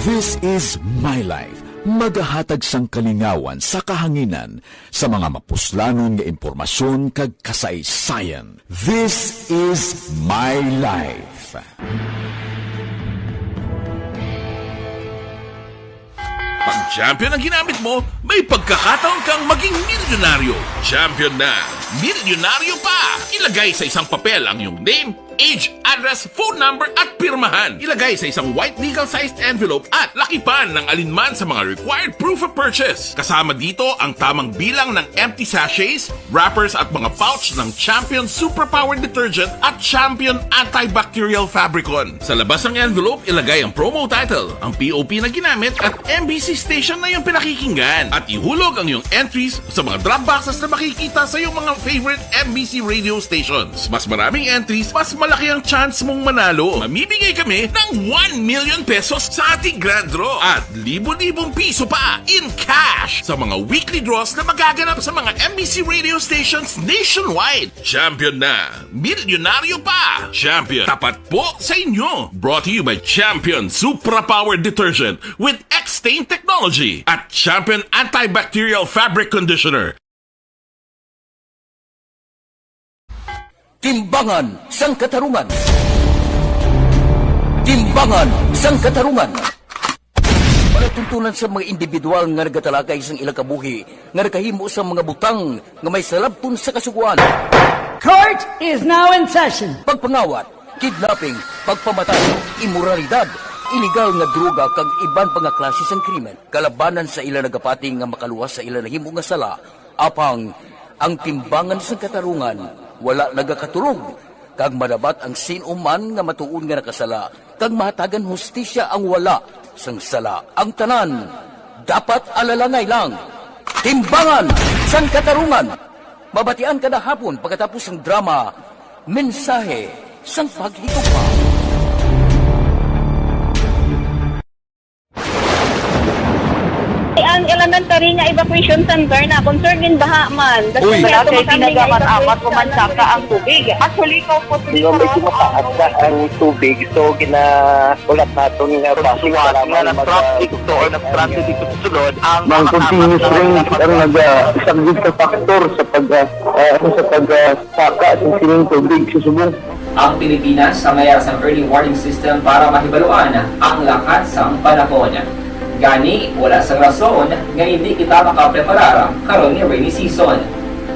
This is My Life. Magahatag sang kalingawan sa kahanginan sa mga mapuslanon nga impormasyon kag kasaysayan. This is My Life. Pag champion ang ginamit mo, may pagkakataon kang maging milyonaryo. Champion na, milyonaryo pa! Ilagay sa isang papel ang iyong name, age, address, phone number at pirmahan. Ilagay sa isang white legal-sized envelope at lakipan ng alinman sa mga required proof of purchase. Kasama dito ang tamang bilang ng empty sachets, wrappers at mga pouch ng Champion Superpower Detergent at Champion Antibacterial Fabricon. Sa labas ng envelope, ilagay ang promo title, ang POP na ginamit at MBC station na yung pinakikinggan. At ihulog ang iyong entries sa mga drop boxes na makikita sa iyong mga favorite MBC radio stations. Mas maraming entries, mas malaki ang chance mong manalo. Mamibigay kami ng 1 million pesos sa ating grand draw at libo-libong piso pa in cash sa mga weekly draws na magaganap sa mga MBC radio stations nationwide. Champion na, milyonaryo pa. Champion, tapat po sa inyo. Brought to you by Champion Superpower Detergent with X-Stain Technology at Champion Antibacterial Fabric Conditioner. Timbangan sang katarungan. Timbangan sang katarungan. Panatuntunan sa mga individual nga nagatalakay sang ilang kabuhi nga nakahimo sa mga butang nga may salabton sa kasuguan. Court is now in session. Pagpangawat, kidnapping, pagpamatay, immoralidad, iligal nga droga kag iban pa nga klase sang krimen. Kalabanan sa ilang nagapati nga makaluwas sa ilang nahimo nga sala. Apang ang timbangan sang katarungan wala nagakatulog, kag madabat ang sinuman nga matuon nga nakasala, kag mahatagan hustisya ang wala sang sala. Ang tanan, dapat alalangay lang. Timbangan sang katarungan. Mabatian kada hapon pagkatapos ng drama, mensahe sang paghigugma. Ang elementary nga evacuation center na concern din baha man. Uy, kay pinagamat-amat kumansaka ang tubig. Actually, ko po medyo mataas na ang tubig. So, ginaulat natin nga pasiwala nga ng traffic to or nag-traffic dito sa sulod. Ang continuous ring ang nag-isang sa factor sa pagsaka sa sining tubig sa subong. Ang Pilipinas sa mayroon sa early warning system para mahibaluan ang lakas ng panahon. Gani, wala sa rason nga hindi kita makapreparar karon ni rainy season.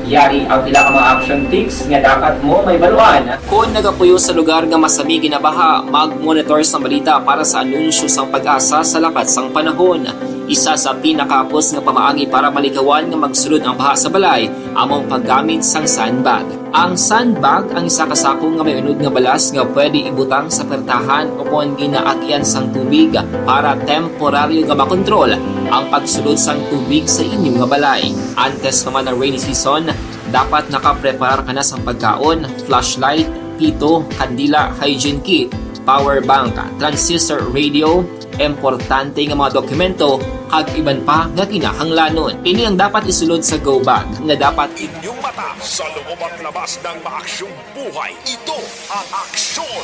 Yari ang pila ka mga action tips nga dapat mo may baluan. Kung nagapuyo sa lugar nga masabi ginabaha, mag-monitor sa balita para sa anunsyo sang pag-asa sa lakat sang panahon. Isa sa pinakapos nga pamaagi para malikawan nga magsulod ang baha sa balay, among paggamit sang sandbag. Ang sandbag ang isa ka sako nga may unod nga balas nga pwede ibutang sa pertahan upon ginaagyan sang tubig para temporaryo nga makontrol ang pagsulod sang tubig sa inyong nga balay. Antes naman ng rainy season, dapat nakapreparar ka na sang pagkaon, flashlight, pito, kandila, hygiene kit, power bank, transistor radio, importante nga mga dokumento kag iban pa nga kinahanglanon. Ini ang dapat isulod sa go bag nga dapat Inyong mata sa loob at labas ng maaksyong buhay. Ito ang Aksyon!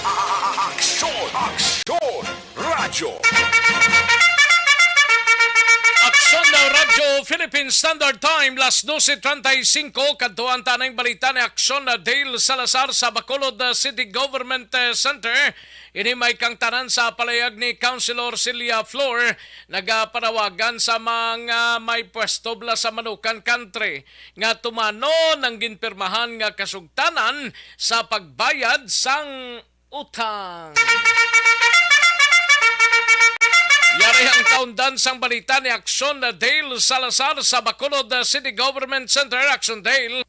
Aksyon! Aksyon! Radyo! Aksyon na Radyo Philippine Standard Time, las 12:35, kadtuan tanang balita ni Aksyon na Dale Salazar sa Bacolod City Government Center. Ini may kang tanan sa palayag ni Councilor Celia Flor, nagapanawagan sa mga may pwesto bla sa Manukan Country nga tumano ng ginpirmahan nga kasugtanan sa pagbayad sang utang. Yari ang kaundan sang balita ni Aksyon na Dale Salazar sa Bacolod City Government Center. Aksyon Dale.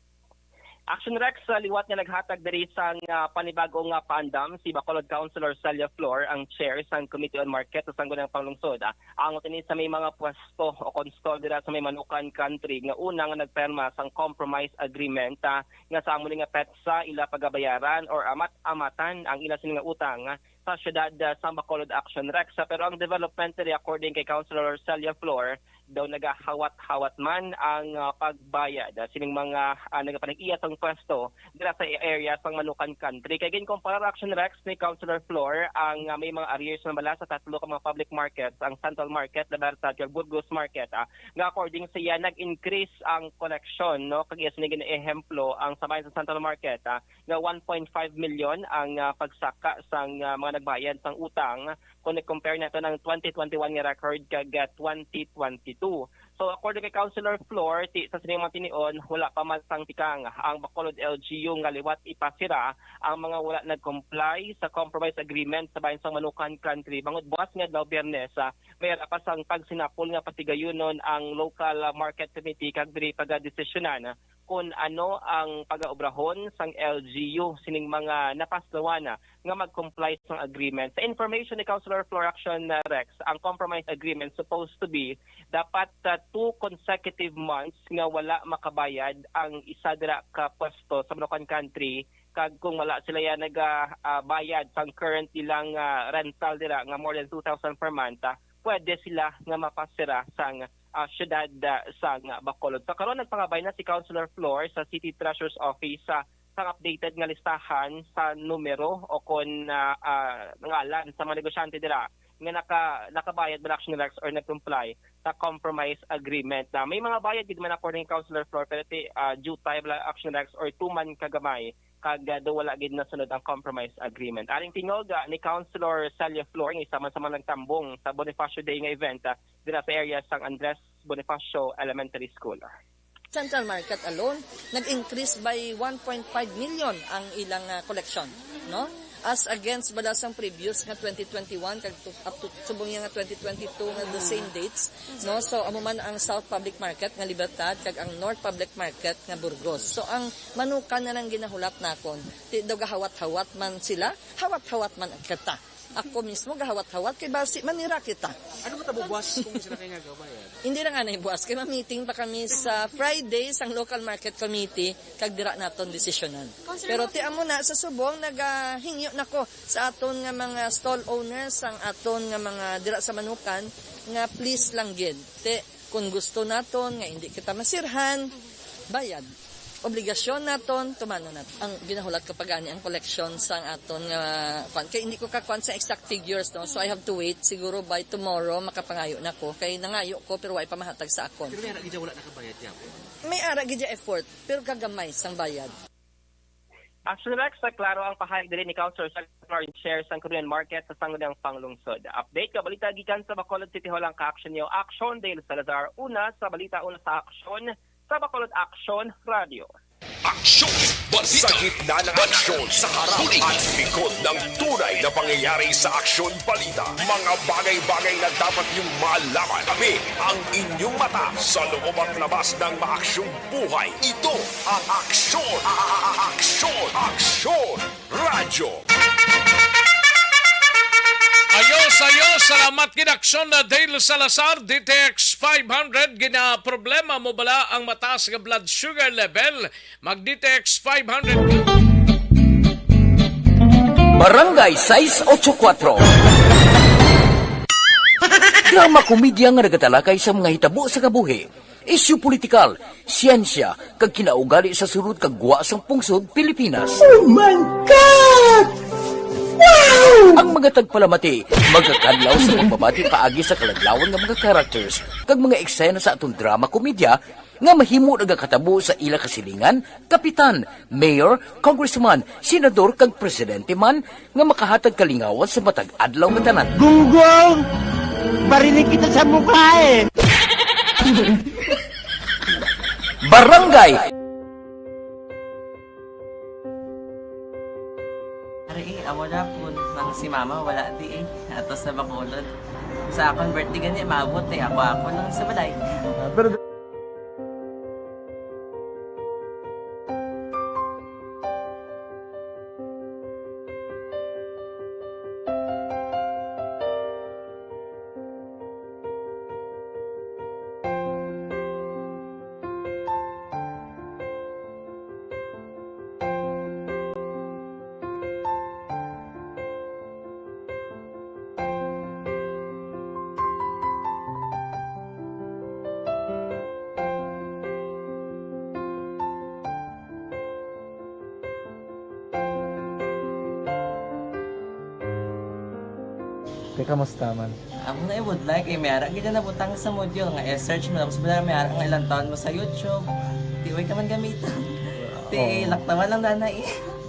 Action Rex, liwat nga naghatag diri sang panibagong paandam si Bacolod Councilor Celia Flor, ang chair sang Committee on Market sa Sangguniang Panglungsod. Ang utini sa may mga pwesto o konstol dira sa may Manukan Country nga unang nagperma sang compromise agreement nga sa amo nga petsa ila pagabayaran or amat-amatan ang ila sining utang sa syudad sa Bacolod. Action Rex. Pero ang development diri according kay Councilor Celia Flor daw nagahawat-hawat man ang pagbayad sining mga nagapanag-iya sang pwesto dira sa area sang Manukan Country. Kay ginkumpara Action Rex ni Councilor Flor ang may mga arrears na bala sa tatlo ka mga public markets, ang Central Market, Libertad, ug Burgos Market. Nga according sa iya nag-increase ang collection, no, kag yes ni ehemplo ang sabayan sa Central Market nga 1.5 million ang pagsaka sang mga nagbayad sang utang kung i-compare nato ng 2021 nga record kag 2022. So according kay Councilor Flor, sa sinimang tinion, wala pa man sang tikang ang Bacolod LGU nga liwat ipasira ang mga wala nag-comply sa compromise agreement sa bayan sang Manukan Country. Bangod bukas nga daw Biyernes, may rapas ang pagsinapol nga pasigayunon ang local market committee kag diri pagadesisyonan kung ano ang pag-aobrahon sang LGU sining mga napaslawan nga mag-comply sa agreement. Sa information ni Councilor Flor Action Rex, ang compromise agreement supposed to be dapat 2 consecutive months nga wala makabayad ang isa dira ka pwesto sa Manukan Country kag kung wala sila yan nagabayad sang current ilang rental dira nga more than 2,000 per month, pwede sila nga mapasira sang syudad sang Bacolod. So karon nagpangabay na si Councilor Flor sa City Treasurer's Office sa updated nga listahan sa numero o kon ngalan sa mga negosyante dira nga nakabayad ba Action Rex or nag-comply sa compromise agreement. May mga bayad gid man according kay Councilor Flor pero due time ba Action Rex or 2 man kagamay kag wala gid nasunod ang compromise agreement. Aring tingog ni Councilor Celia Flor nga isa man sa mga nagtambong sa Bonifacio Day nga event dira sa area sang Andres Bonifacio Elementary School. Central Market alone nag-increase by 1.5 million ang ilang collection, no? As against balasang previous nga 2021 kag up to subong nga 2022 nga the same dates, no? So amo man ang South Public Market nga Libertad kag ang North Public Market nga Burgos. So ang Manukan na nang ginahulat nakon, ti daw gahawat-hawat man sila, hawat-hawat man kita. Ako mismo gahawat-hawat kay basi manira kita. Ano mo tabo buwas kung sila kay nga gabayad? Hindi na nga na buwas kay ma-meeting pa kami sa Friday sang local market committee kag dira naton desisyonan. Pero ti amo na sa subong nagahingyo nako sa aton nga mga stall owners sang aton nga mga dira sa Manukan nga please lang gid. Ti kung gusto naton nga hindi kita masirhan, bayad. Obligasyon naton tumano naton ang ginahulat kapag ani ang collection sang aton nga kay hindi ko kakuan sa exact figures, no, so I have to wait siguro by tomorrow makapangayo nako kay nangayo ko pero way pa mahatag sa akon. Pero may ara gid wala nakabayad ya. May ara gid effort pero gagamay sang bayad. Action Rex, klaro ang pahayag diri ni Councilor Salazar in shares sang Korean Market sa sangguniang panglungsod. Update ka balita gikan sa Bacolod City Hall ang ka-action niyo. Action Dale Salazar una sa balita una sa action sa Bacolod Action Radio. Aksyon! Balita! Sa gitna ng aksyon, sa harap at likod ng tunay na pangyayari sa Aksyon Balita. Mga bagay-bagay na dapat niyong malaman. Kami ang inyong mata sa loob at labas ng maaksyong buhay. Ito ang Aksyon! Aksyon! Radyo! Ayos, salamat kinaksyon na Dale Salazar, DTX 500, gina problema mo bala ang mataas nga blood sugar level, mag DTX 500. Barangay 684. Drama komedya nga nagatalakay sa mga hitabo sa kabuhi, isyu politikal, siyensya, kag kinaugali sa surut kag guwa sang pungsod Pilipinas. Oh my God! Wow! Ang mga tagpalamati, magkakadlaw sa pagbabati paagi sa kalaglawan ng mga characters kag mga eksena sa atong drama komedya nga mahimo nagakatabo sa ila kasilingan, kapitan, mayor, congressman, senador kag presidente man nga makahatag kalingawan sa matag adlaw nga tanan. Gunggong! Barinig kita sa mukha eh! Barangay! Amo na po nang si mama wala di ato sa Bacolod. Sa akong birthday gani maabot ako lang sa balay. Pero Teka, kamusta man? Ako na would like, mayara, gina na butang sa module nga, search mo, tapos mayara ang ilang taon mo sa YouTube. Di, way ka man gamitan. Di, laktaman lang nanay.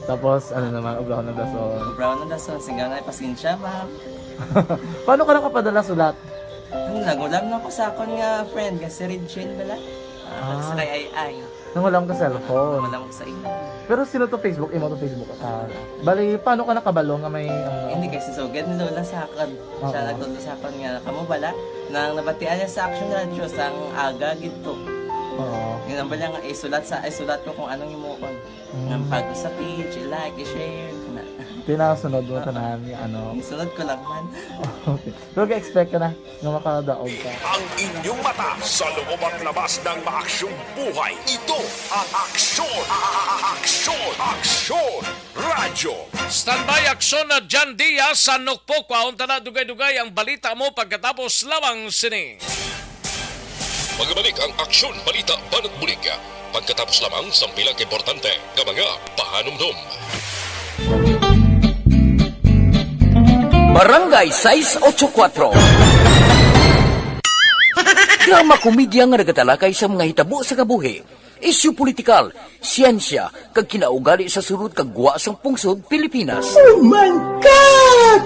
Tapos, ano naman, ublaw ng dason. Ublaw ng dason, sigaw na pasensya, ma'am. Paano ka nakapadala sulat? Nagulam na ko sa akon nga friend, kasi Regine bala. Nagsalay ay. Nangulam ka cellphone. Nangulam ko sa ina. Pero sino to Facebook? Imo to Facebook. Bali, paano ka nakabalo nga may... Hindi kasi sugad ni Lola sa akin. Siya nagtulo sa akin nga, kamo bala, nang nabatian niya sa Action Radio sang aga gito. Oo. Yun ang bala nga, isulat ko kung anong imukon. Ng pag sa page, i-like, i-share. Tinasunod mo tanahan yung ano. Isunod ko lang man. Okay. Pero ka-expect ka na nga makadaog ka. Ang inyong mata sa loob at labas ng maaksyong buhay. Ito ang Aksyon! Aksyon! Radyo! Standby aksyon na John Diaz sa Nukpok. Kaunta na dugay-dugay ang balita mo pagkatapos lamang sini. Magbalik ang Aksyon Balita Banat Bulig. Pagkatapos lamang sa pilang importante ng mga pahanumdum. Barangay 684. Drama komedya nga nagatalakay sa mga hitabo sa kabuhi, isyu politikal, siyensya, kag kinaugali sa sunod kag guwa sang pungsod Pilipinas. Oh my God!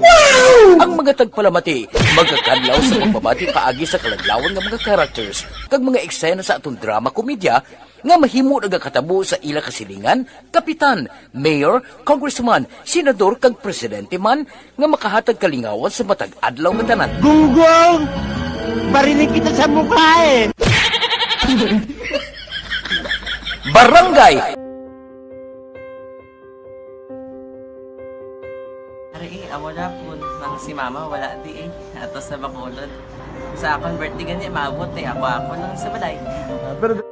Wow! Ang mga tagpalamati, magkakadlaw sa pagbabati paagi sa kalaglawan ng mga characters, kag mga eksena sa atong drama komedya, nga mahimo nagakatabo sa ila kasilingan, kapitan, mayor, congressman, senador kag presidente man nga makahatag kalingawan sa matag adlaw nga tanan. Gunggong! Barinig kita sa mukha eh! Barangay! Ari amo na po nang si mama wala di atos sa Bacolod. Sa akong birthday gani maabot ako lang sa balay. Pero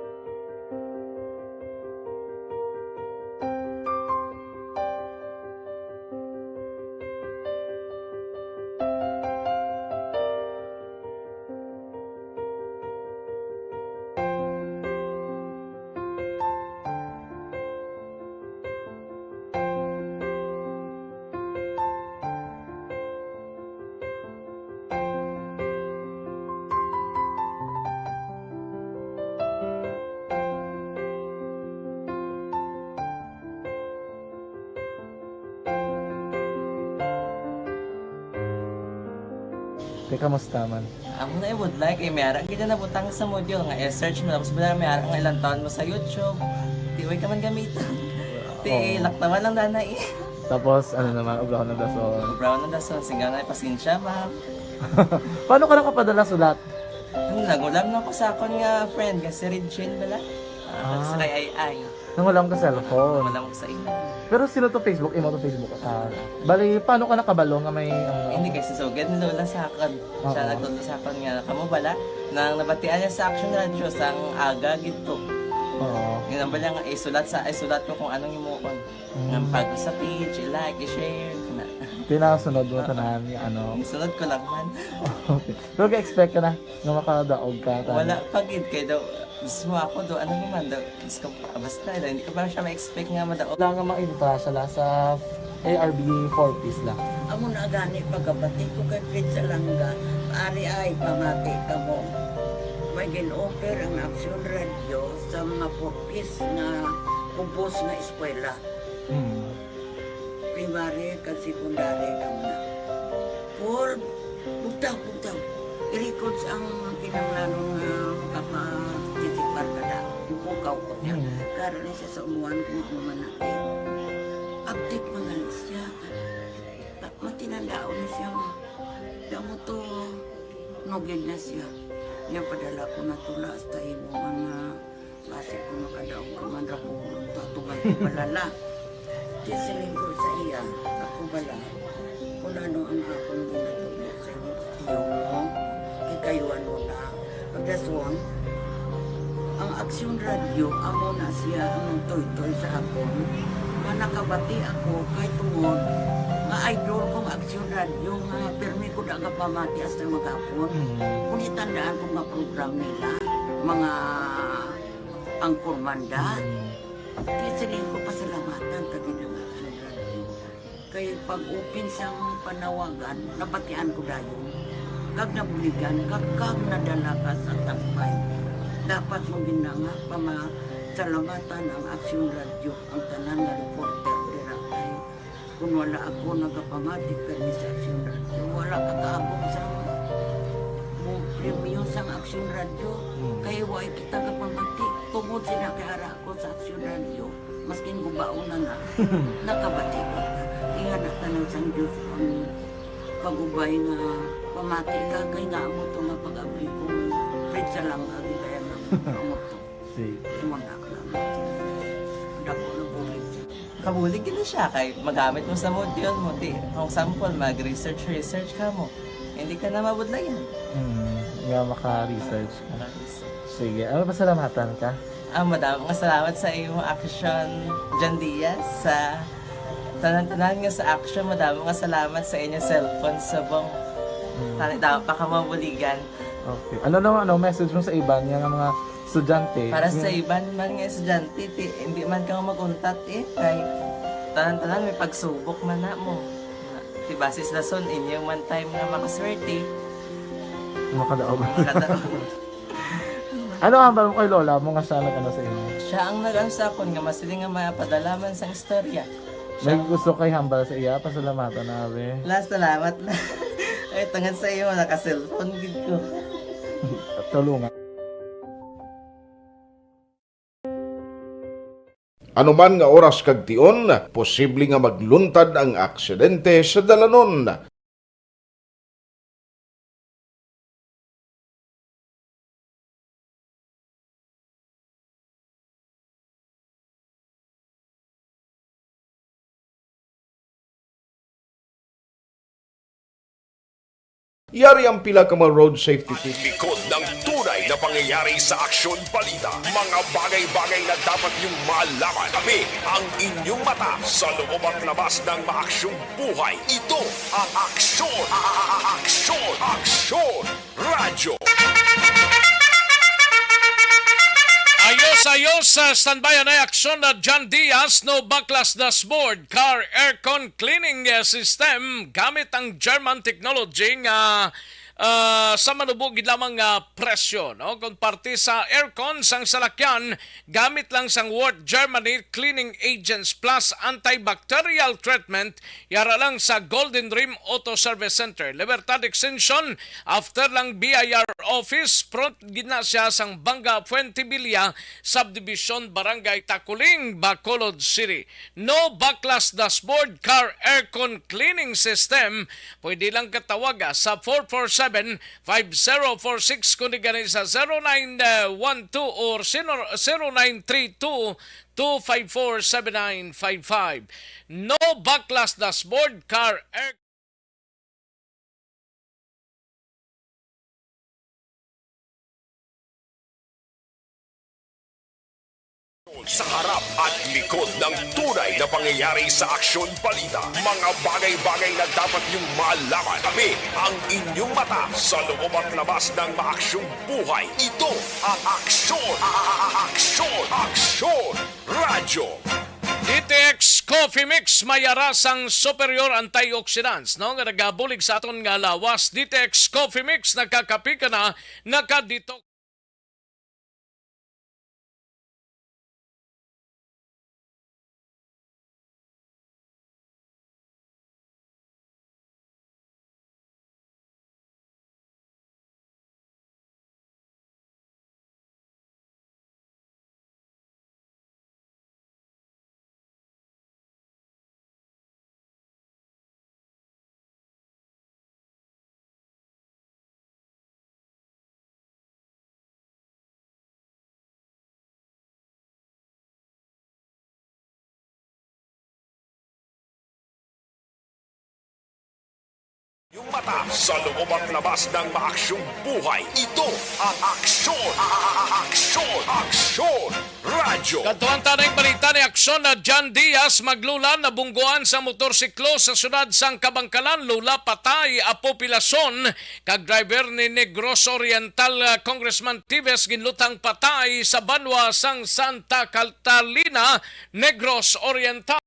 teka, kamusta man? Ako na would like, mayara, gina na butang sa module nga, search mo, tapos mayara ang ilang taon mo sa YouTube. Di, way ka man gamitan. Di, laktaman lang nanay. Tapos, ano naman, ublaw ng dason. Ublaw ng dason, sigaw na pasensya, ma'am. Paano ka nakapadala sulat? Nagulam na ko sa akon nga friend, kasi Regine bala. Nagsalay ay. Nangulam ka cellphone. Nangulam ko sa ina. Pero sino to Facebook? Imo to Facebook. Bali, paano ka nakabalo nga may... Hindi kasi sugad ni Lola sa akin. Siya nagtulo sa akin nga, kamo bala, nang nabatian niya sa Action Radio sang aga gito. Oo. Yun ang bala nga, isulat ko kung anong imukon. Ng pag sa page, i-like, i-share. Tinasunod mo tanahan yung ano. Isunod ko lang man. Okay. Pero ka-expect ka na nga makadaog ka. Wala, pagid kayo daw. Gusto mo ako do, ano naman daw, gusto ko, basta daw, hindi ko ba siya ma-expect nga madaog. Wala nga makita siya sa ARB 4-piece lang. Amo na gani pagkabati ko kay Fred sa langga, ari ay pamati ka mo. May gin-offer ang Action Radio sa mga 4-piece na kumpos na eskwela. Primary kag secondary kam na. For bugtaw. I-records ang kinanglanong kapatitikbar ka na. Yung pukaw ko niya. Karoon siya sa umuan kung umuman natin. Update mga siya. Matinandao na siya. Damo to, nugid na siya. Niya padala ko na tula hasta imo mga base ko makadaog ka man ra ko tatugan ko balala. Tisiling ko sa iya, ako bala. Kung ano ang akong ginatulo sa iyo mo, kikayuan mo na. Pagdaswang, ang Action Radio, amo na siya ang toy-toy sa akon. Manakabati ako kay tungod nga idol kong Action Radio nga permi ko daga pamati hasta magapon. Kung itandaan ko nga program nila, mga angkor manda, kisiling ko pasalamatan tagi ng Action Radio. Kay pag-upin sang panawagan, nabatian ko dayon. Kag nabuligan, kag nadala ka sa takpay. Dapat mo ginanga salamatan ang Aksyon Radio, ang tanan nga reporter dira kay kung wala ako nagapamatik kani sa Aksyon Radio, wala ka kaabong sa premium sang Aksyon Radio, kay way kita kapamatik tungod sila kay ara ako sa Aksyon Radio, maskin gubaon na nakabati ko inga na tanan sang Diyos ang pagubay nga pamati ka kay nga mo to nga pag-abay kung pwede sa lang agibayan ng mo to. Imo na lang. Dako na bulig siya. Kabulig gina siya kay magamit mo sa module mo. Kung sample, mag-research ka mo. Hindi ka na mabudlayan. Nga maka-research ka. Sige, pasalamatan ka? Madaming salamat sa iyong action, John Diaz. Sa tanan-tanan nga sa action, madaming salamat sa inyong cellphone sa bong. Dapat pa ka mabuligan. Okay. Ano message mo sa iba nga mga estudyante? Para sa iban man nga estudyante, hindi man ka maguntat kay tanan-tanan may pagsubok man na mo. Basis lason inyong man time nga makaswerte. Makadaog. Ano ang mo kay lola mo nga siya nag-ano sa inyo? Siya ang nag-ansakon nga masiling nga mapadalaman sa istorya. May gusto kay hambal sa iya, pasalamatan nabe. Last salamat na. Ay, tangan sa iyo, naka-cellphone gid ko. Tulungan. Anuman nga oras kag tion, posible nga magluntad ang aksidente sa dalanon. Yari ang pila ka mga road safety tips. Likod ng tunay na pangyayari sa Aksyon Balita. Mga bagay-bagay na dapat niyong malaman. Kami ang inyong mata sa loob at labas ng maaksyong buhay. Ito ang Aksyon! Aksyon! Aksyon! Radyo! Ayos sa standby na aksyon na John Diaz no baklas dashboard car aircon cleaning system gamit ang German technology nga sa manubog lamang presyo, no? Kung parte sa aircon sang salakyan gamit lang sang Wort Germany Cleaning Agents Plus antibacterial treatment yara lang sa Golden Dream Auto Service Center Libertad Extension after lang BIR office front gina siya sang Banga Fuentebilla Subdivision Barangay Takuling Bacolod City. No backlash dashboard car aircon cleaning system pwede lang katawaga sa 447-5046 kundi ganun sa 0912 or 0932-254-7955. No backlash dashboard car air sa harap at likod ng tunay na pangyayari sa Aksyon Balita. Mga bagay-bagay na dapat niyong malaman. Kami ang inyong mata sa loob at labas ng maaksyong buhay. Ito ang Aksyon! Aksyon! Aksyon! Radyo! DTX Coffee Mix mayaras ang superior antioxidants, no? Nga nagabulig sa aton nga lawas. DTX Coffee Mix nagkakapi ka na nakadito. Yung mata sa loob at labas ng maaksyong buhay. Ito ang Aksyon! Aksyon! Aksyon! Radyo! Katuang tanay balita ni aksyon na John Diaz maglulan na bungguan sa motorsiklo sa syudad sang Kabangkalan. Lula patay a populasyon. Kag driver ni Negros Oriental Congressman Tives ginlutang patay sa banwa sang Santa Catalina, Negros Oriental.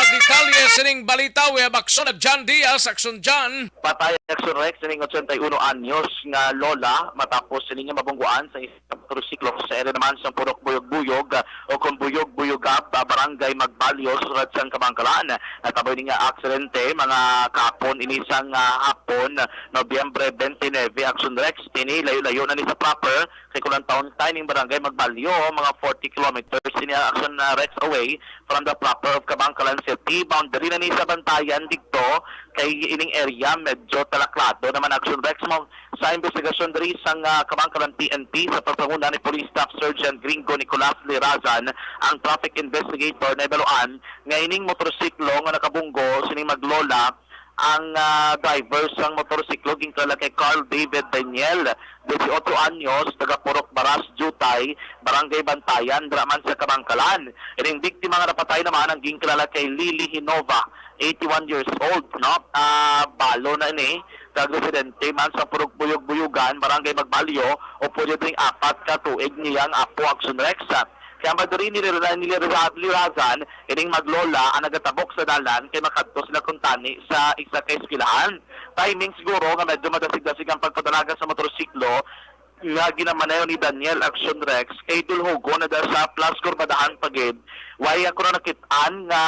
detalye sining balita we have aksyon na John Diaz, aksyon John. Patay Action Rex sining 81 anyos nga lola matapos sining mabungguan sa isang motorsiklo sa ere naman sa Purok Buyog-Buyog o kung Buyog-Buyogap, barangay Magbalyos, Surat sang Kabangkalan. Nataboy ni nga aksidente mga kapon inisang hapon Nobyembre 29 Action Rex tini layo-layo na ni sa proper kay kulang taon tayo ning barangay Magbalyo mga 40 kilometers ini Action Rex away from the proper of Kabangkalan City. Boundary na ni sa bantayan dito kay ining area medyo talaklado naman Action Rex mo sa investigasyon diri sang Kabangkalan PNP sa pagpanguna ni Police Staff Sergeant Gringo Nicolas Lirazan ang traffic investigator na ibaluan nga ining motorsiklo nga nakabunggo sining maglola ang driver sang motorsiklo ginkala kay Carl David Daniel 18 anyos taga Purok Baras Jutay barangay Bantayan draman sa Kabangkalan. Ining biktima nga napatay naman ang ginkala kay Lily Hinova 81 years old no balo na ni kag residente man sa Purok Buyog-Buyugan barangay Magbalyo o pwede ding 4 ka tuig niyang apo Action Rex. Kaya maduri nilirazan, ining maglola ang nagatabok sa dalan kay makadto sila kuntani sa isa kay eskwelahan. Timing siguro nga medyo madasig-dasig ang pagpadalaga sa motorsiklo nga ginamanayo ni Daniel Action Rex kay Dulhogo na dahil sa Plus Corbadahan pagid. Way ako na nakitaan nga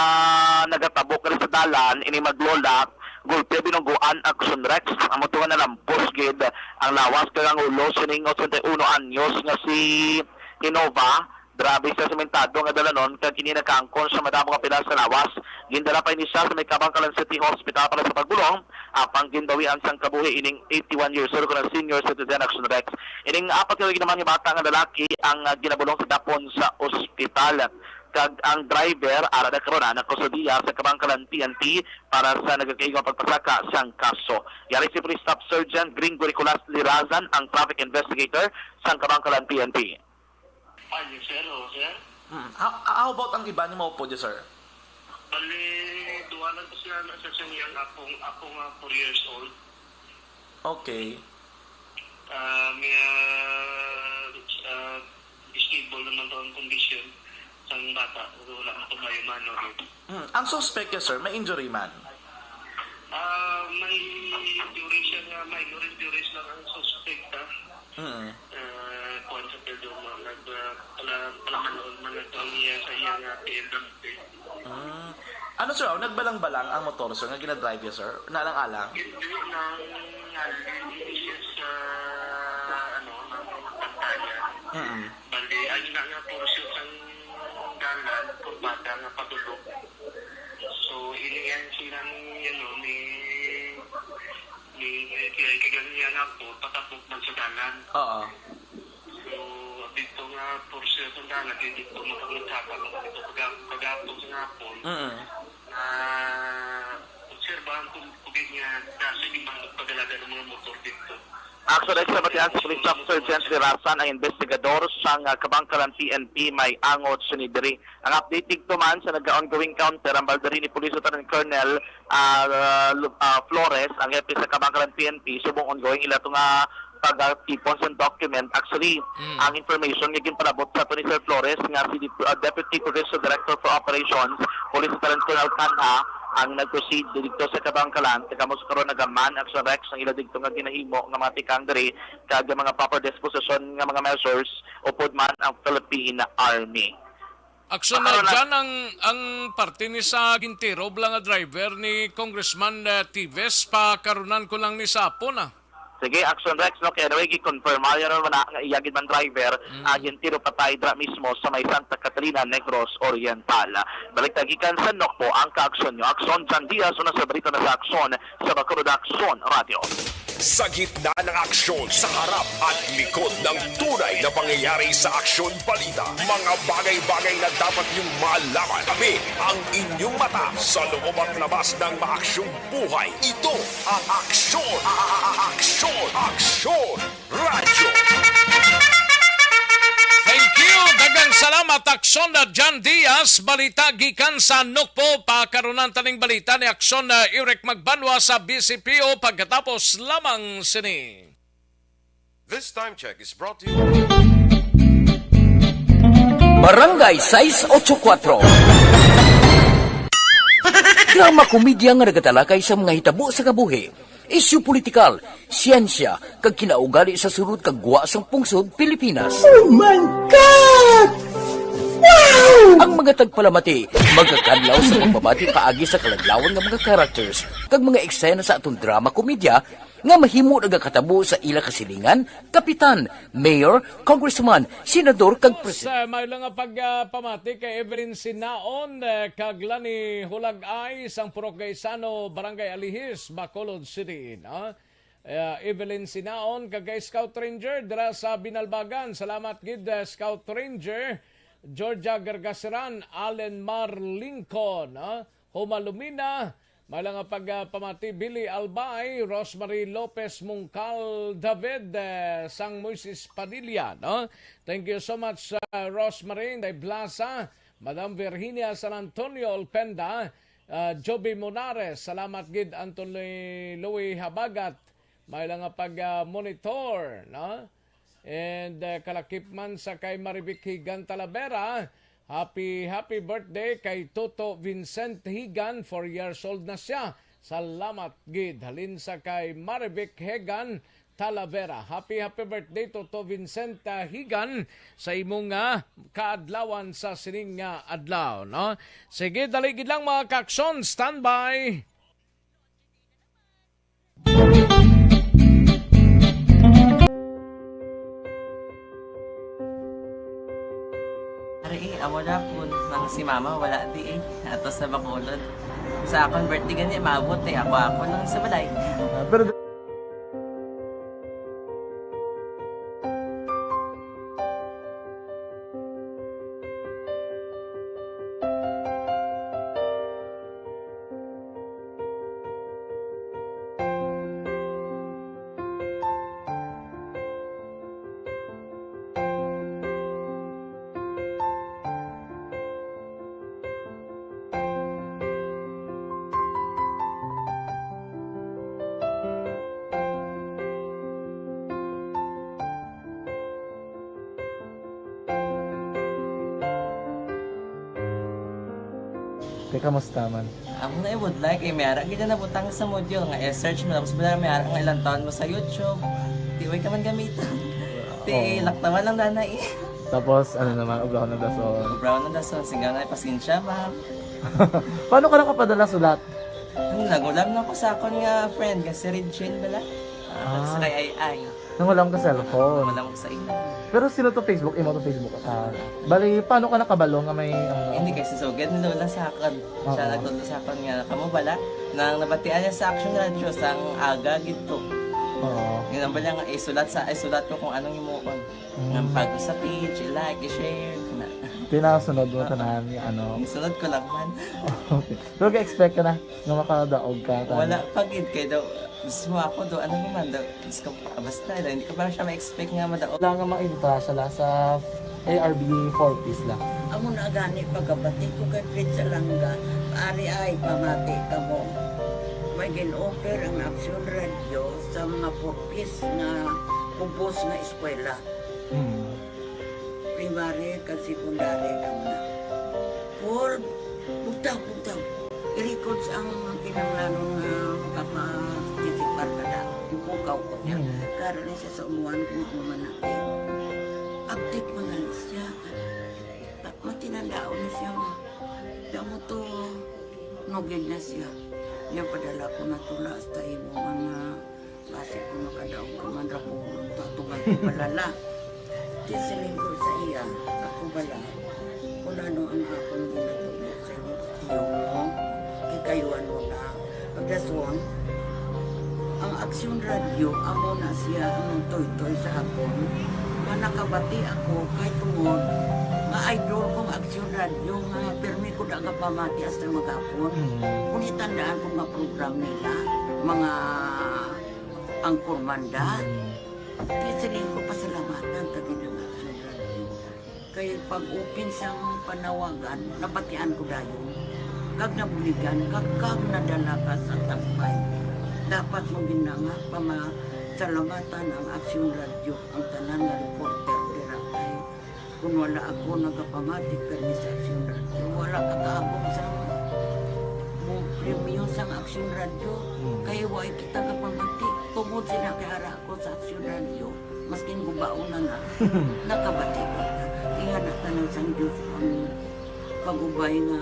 nagatabok rin sa dalan, ining maglola gulpe binungguan Action Rex ang motungan na lampos gid ang lawas kang ulo sining 81 anyos nga si Innova. Grabe sa sementado nga dalanon kag kini nakangkon sa madamo nga pilas sa lawas. Gindala pa ini siya sa may Kabangkalan City Hospital para sa pagbulong. Apang gindawian sang kabuhi ining 81 years old na senior citizen Action Rex. Ining apat ka naman nga bata nga lalaki ang ginabulong sa dapon sa ospital. Kag ang driver ara na karon na kusudiya sa Kabangkalan PNP para sa nagakaigong pagpasaka sang kaso. Yari si Police Staff Sergeant Gringo Nicolas Lirazan ang traffic investigator sa Kabangkalan PNP. How about ang iba ni mo po, sir? Bali, duwa lang ko siya sa siyang apong 4 years old. Okay. May stable naman daw ang condition ng bata. Wala na tumayo man. Ang suspect niya, sir, may injury man? May injuries siya nga, minor injuries lang ang suspect. Kuwan sa pedo mo, palamanoon man ito niya sa iyang PLWP. Ano, sir, nagbalang-balang ang motor, sir, nga ginadrive niya, sir? Nalang-alang? Hindi nang siya sa pantaya. Bali, ayun nga portion ng dalan, kurbada nga padulog. So, iniyan sila ni kaganya nga po, patapok man sa dalan. Oo. So, dito nga portion ng dalan, dito makamagtapang dito pagapok sa nga po. Obserbahan kung pugin niya kasi di ba nagpadalaga ng mga motor dito. Action Rex sa batihan sa Police Staff Sergeant Lirazan ang investigador sa Kabangkalan PNP may angot sunidiri. Ang update dito man sa nag-ongoing counter ang baldari ni Police Lieutenant Colonel Flores ang hepe sa Kabangkalan PNP subong ongoing ila ito nga pag-tipon sa document. Actually, ang information nga ginpalabot sa ni Sir Flores nga si Deputy Provincial Director for Operations Police Lieutenant Colonel Canha ang nag-proceed dito sa Kabangkalan kagamos karon nagaman Action Rex ang ila dito nga ginahimo nga mga tikang diri kag mga proper disposition nga mga measures upod man ang Philippine Army. Aksyon na dyan ang parte ni sa Gintero blang nga driver ni Congressman Tives pa karunan ko lang ni Sapo na. Sige, Action Rex, no? Kaya nawagi confirm, ayaw naman na iyagid man driver, yung tiro patay dra mismo sa may Santa Catalina, Negros Oriental. Balik tagikan sa Nokpo, ang ka-aksyon nyo. Aksyon John Diaz, una sa balita na sa aksyon sa Bacolod Aksyon Radio. Sa gitna ng aksyon, sa harap at likod ng tunay na pangyayari sa aksyon balita, mga bagay-bagay na dapat niyong malaman. Kami ang inyong mata sa loob at labas ng maaksyong buhay. Ito ang aksyon, aksyon radyo. Thank you. Dagang salamat Aksyon na John Diaz. Balita gikan sa Nukpo. Pakarunan taning balita ni Aksyon na Eric Magbanwa sa BCPO pagkatapos lamang sini. This time check is brought to you. Barangay 684 Drama komedya nga nagatalakay sa mga hitabo sa kabuhi, isyu politikal, siyensya, kag kinaugali sa sulod kag guwa sang pungsod Pilipinas. Oh my God! Wow! Ang mga tagpalamati, magkakadlaw sa pagbabati paagi sa kalaglawan ng mga characters kag mga eksena sa atong drama komedya nga mahimo nagakatabo sa ila kasilingan, kapitan, mayor, congressman, senador kag presidente. May lang pagpamati kay Evelyn Sinaon kag Lani Hulagay sang Purok Gaisano, Barangay Alihis, Bacolod City. Evelyn Sinaon kag Scout Ranger dira sa Binalbagan. Salamat gid Scout Ranger. Georgia Gargasiran, Allen Mar Lincoln, Humalumina, may lang pagpamati Billy Albay, Rosemary Lopez Mungkal David, Sang Moises Padilla. Thank you so much Rosemary Day Blasa, Madam Virginia San Antonio Olpenda, Joby Monares, salamat gid Anthony Louie Habagat, may lang pag-monitor, and kalakip man sa kay Marivic Higan Talavera. Happy birthday kay Toto Vincent Higan, 4 years old na siya. Salamat gid halin sa kay Marivic Higan Talavera. Happy birthday Toto Vincent Higan sa imong kaadlawan sa sining nga adlaw, no? Sige, dali gid lang mga kakson, standby. Amo na po, nang si mama wala di ato sa Bacolod. Sa akong birthday gani, maabot ako lang sa balay. Pero kamusta man? Ako na would like, mayara gid na butang sa module nga search mo tapos bala mayara nga ilang taon mo sa YouTube. Tiway ka man gamitan. Ti laktawan lang nanay. Tapos ano naman, brown na dason. Brown na dason, singa nga pasensya ma'am. Paano ka nakapadala sulat? Nagulam na ko sa akon nga friend kasi Regine bala. Sa kay ay. Nangulam ka cellphone. Nangulam ko sa ina. Pero sino to Facebook? Imo to Facebook. Bali, paano ka nakabalo nga may... Hindi kasi sugad ni Lola sa akin. Siya nagtulong sa akin nga, kamo bala, nang nabatian niya sa Action Radio sang aga gito. Oo. Yun ang bala nga, isulat ko kung anong imuon. Ng pag sa page, i-like, i-share. Pinasunod mo tanan yung Sunod ko lang man. Okay. Pero ka-expect ka na na makadaog ka? Wala, pag-id kayo daw. Gusto mo ako daw, ano naman daw, basta, hindi ko parang siya ma-expect nga madaog. Wala nga ma-intra siya sa ARB 4 piece lang. Amo na gani pagkabati ko kay Fred sa langga, ari ay pamati ka mo. May gin-offer ang Action Radio sa mga 4 piece na kumpos na eskwela. Primary kag secondary ka na. For bugtaw. I-record sa ang kinanglanong makapag-titikpar ka na. Yung pukaw ko niya. Karoon na siya sa umuwan kung umanaki. Update mo na siya. Matinandao na siya. Damo to, nogin na siya. Niya padala ko na tula hasta imo mga klase ko makadaong ka man rapulong to. Tungan ko balala. Tisiling ko sa iya. Ako bala. Kung ano ang akong ginatulog sa iyo. Ikayuan mo na. Pagdaswang, ang Action Radio, amo na siya ang toy-toy sa akon. Manakabati ako kahit tungod. Nga idol kong Action Radio, nga permi ko na pamati hasta magapon. Kung itandaan ko nga program nila, mga angkor manda. Kaya ko pasalamatan tagi ng Action Radio. Kaya pag-open siyang panawagan, nabatian ko dayon. Kag nabuligan, kag nadala ka sa tampay. Dapat mong ginanga pamasalamatan ang Action Radio, ang tanan na reporter dirakay. Kung wala ako nagapamati ka ni sa Action Radio, wala ka kaabong sa Action Radio. Kaya why kita kapamati. Tungod sila kaya ako sa Action Radio. Maskin gubaon na nga. Nakabati ko. Kaya natanang sang Diyos ang pagubay nga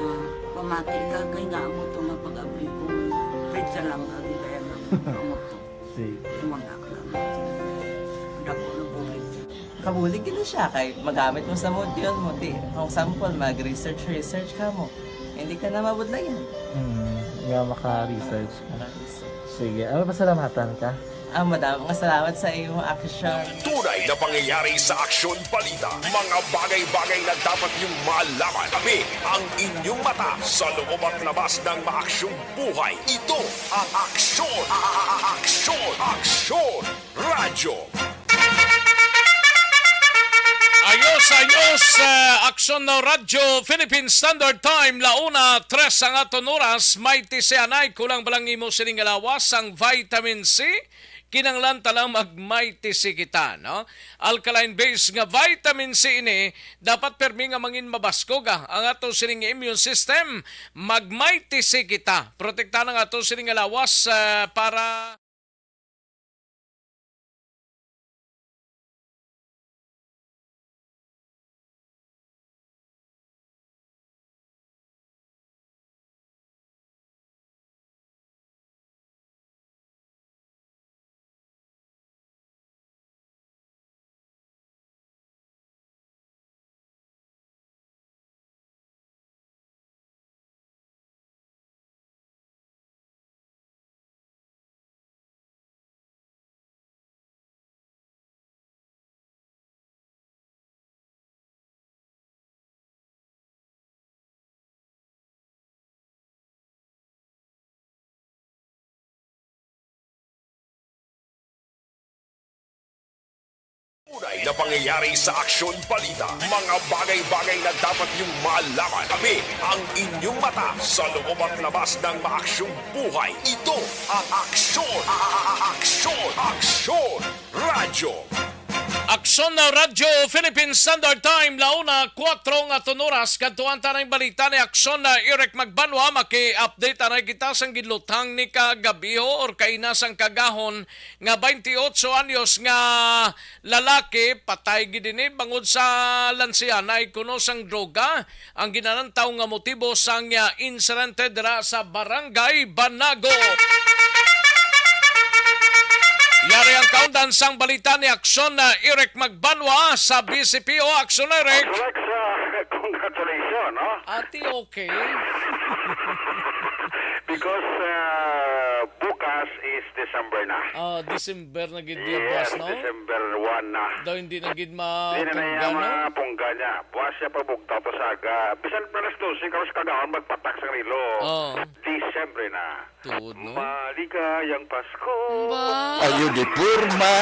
pamati ka. Kaya nga mo ito nga pag-abay ko. Pwede sa lang agi kaya nga mo ito. Mga dako na bulit siya. Kabulig din siya kay magamit mo sa module mo. Di, kung sample, mag-research ka mo. Hindi ka na mabudlayan. Nga maka-research ka. Sige, pasalamatan ka. Madam, salamat sa iyong action. Tunay na pangyayari sa aksyon balita. Mga bagay-bagay na dapat niyong malaman. Kami ang inyong mata sa loob at labas ng maaksyong buhay. Ito ang Aksyon! Aksyon! Radyo! Ayos, Aksyon na Radyo, Philippine Standard Time, launa, 3 ang aton oras, may tisianay, kulang balang imo sining alawas ang vitamin C, kinanglan talang magmay tisi kita, no? Alkaline base nga vitamin C ini, dapat permi nga mangin mabaskog ang ato sining immune system, magmay tisi kita, protektahan ang ato sining alawas para... Tunay na pangyayari sa aksyon balita. Mga bagay-bagay na dapat niyong malaman. Kami ang inyong mata sa loob at labas ng maaksyong buhay. Ito ang Aksyon! Aksyon! Radyo! Aksyon na Radyo, Philippine Standard Time, launa, 4 nga oras, kantuan tanay balita ni Aksyon na Eric Magbanwa, maki-update tanay kita sang gilutang ni kagabiho or kainasang kagahon nga 28 anyos nga lalaki, patay gidini, bangod sa lansiyan ay kuno sang droga, ang ginanantaw nga motibo sang insidente dira sa Barangay Banago. Yari ang countdown sang balita ni Aksyon na Eric Magbanwa sa BCPO. Aksyon, Eric. Congratulations, no? Ati, okay. Because bukas is December na. December na gid yung boss, no? December 1 na. Daw hindi na gid Hindi na mapungga, niya no? mapungga niya. Buwas siya pabugtaw to saga. Bisan pa nas 12, karos kagahon magpatak sa rilo. December na. Tuod, no? Maligayang Pasko. Ayo di Purma.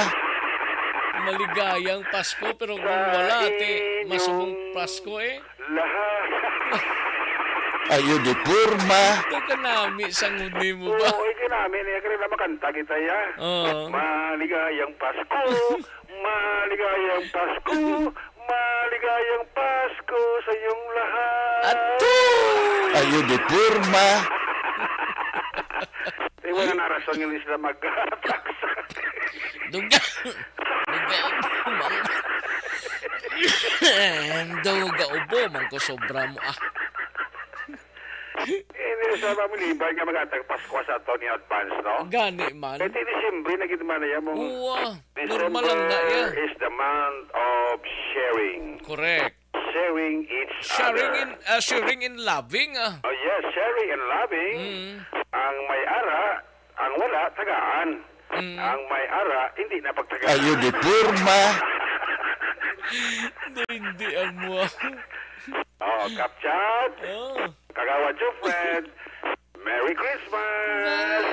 Maligayang Pasko, pero kung wala, ati, masubong Pasko eh. Lahat. Ayo di Purma. Ito ka nami, sanguni mo ba? Oo, ito namin. Kaya na makanta kita ya. Maligayang Pasko. Maligayang Pasko. Maligayang Pasko sa iyong lahat. Ayo di Purma. Wala na rason yung sila mag-atak sa Duga ubo, man ko sobra mo Hindi sa mamilibay nga mag-atak Pasko sa Tony Advance, no? Gani man. Kasi December na gitman na yan mo. Normal lang na yan. December is the month of sharing. Correct. Sharing each other. Sharing in loving. Oh yes, sharing and loving. Ang may ara, ang wala, tagaan. Ang may ara, hindi na pagtagaan. Ayo di Purma. Hindi ang mo. Kapchat. Kagawa Jufred. Merry Christmas.